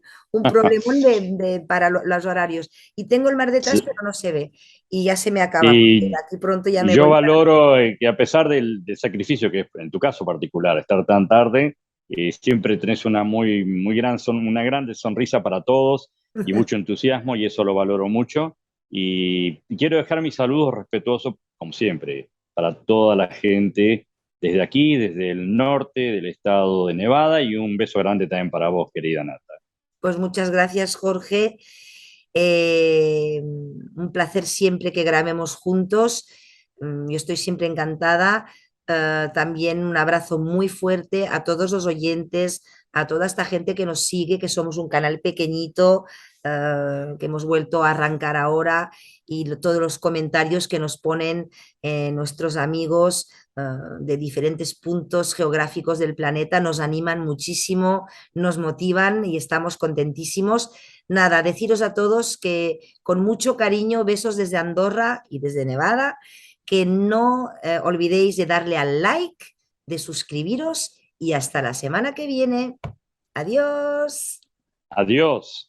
para los horarios. Y tengo el mar detrás, Sí. pero no se ve. Y ya se me acaba, porque de Y aquí pronto ya me yo voy. valoro que a pesar del sacrificio que es, en tu caso particular, estar tan tarde, siempre tenés una muy gran, una grande sonrisa para todos y mucho entusiasmo y eso lo valoro mucho. Y quiero dejar mis saludos respetuosos, como siempre, para toda la gente desde aquí, desde el norte del estado de Nevada y un beso grande también para vos, querida Nata. Pues muchas gracias, Jorge. Un placer siempre que grabemos juntos. Yo estoy siempre encantada. También un abrazo muy fuerte a todos los oyentes, a toda esta gente que nos sigue, que somos un canal pequeñito, que hemos vuelto a arrancar ahora y todos los comentarios que nos ponen nuestros amigos de diferentes puntos geográficos del planeta nos animan muchísimo, nos motivan y estamos contentísimos. Nada, deciros a todos que con mucho cariño, besos desde Andorra y desde Nevada, que no olvidéis de darle al like, de suscribiros y hasta la semana que viene. Adiós. Adiós.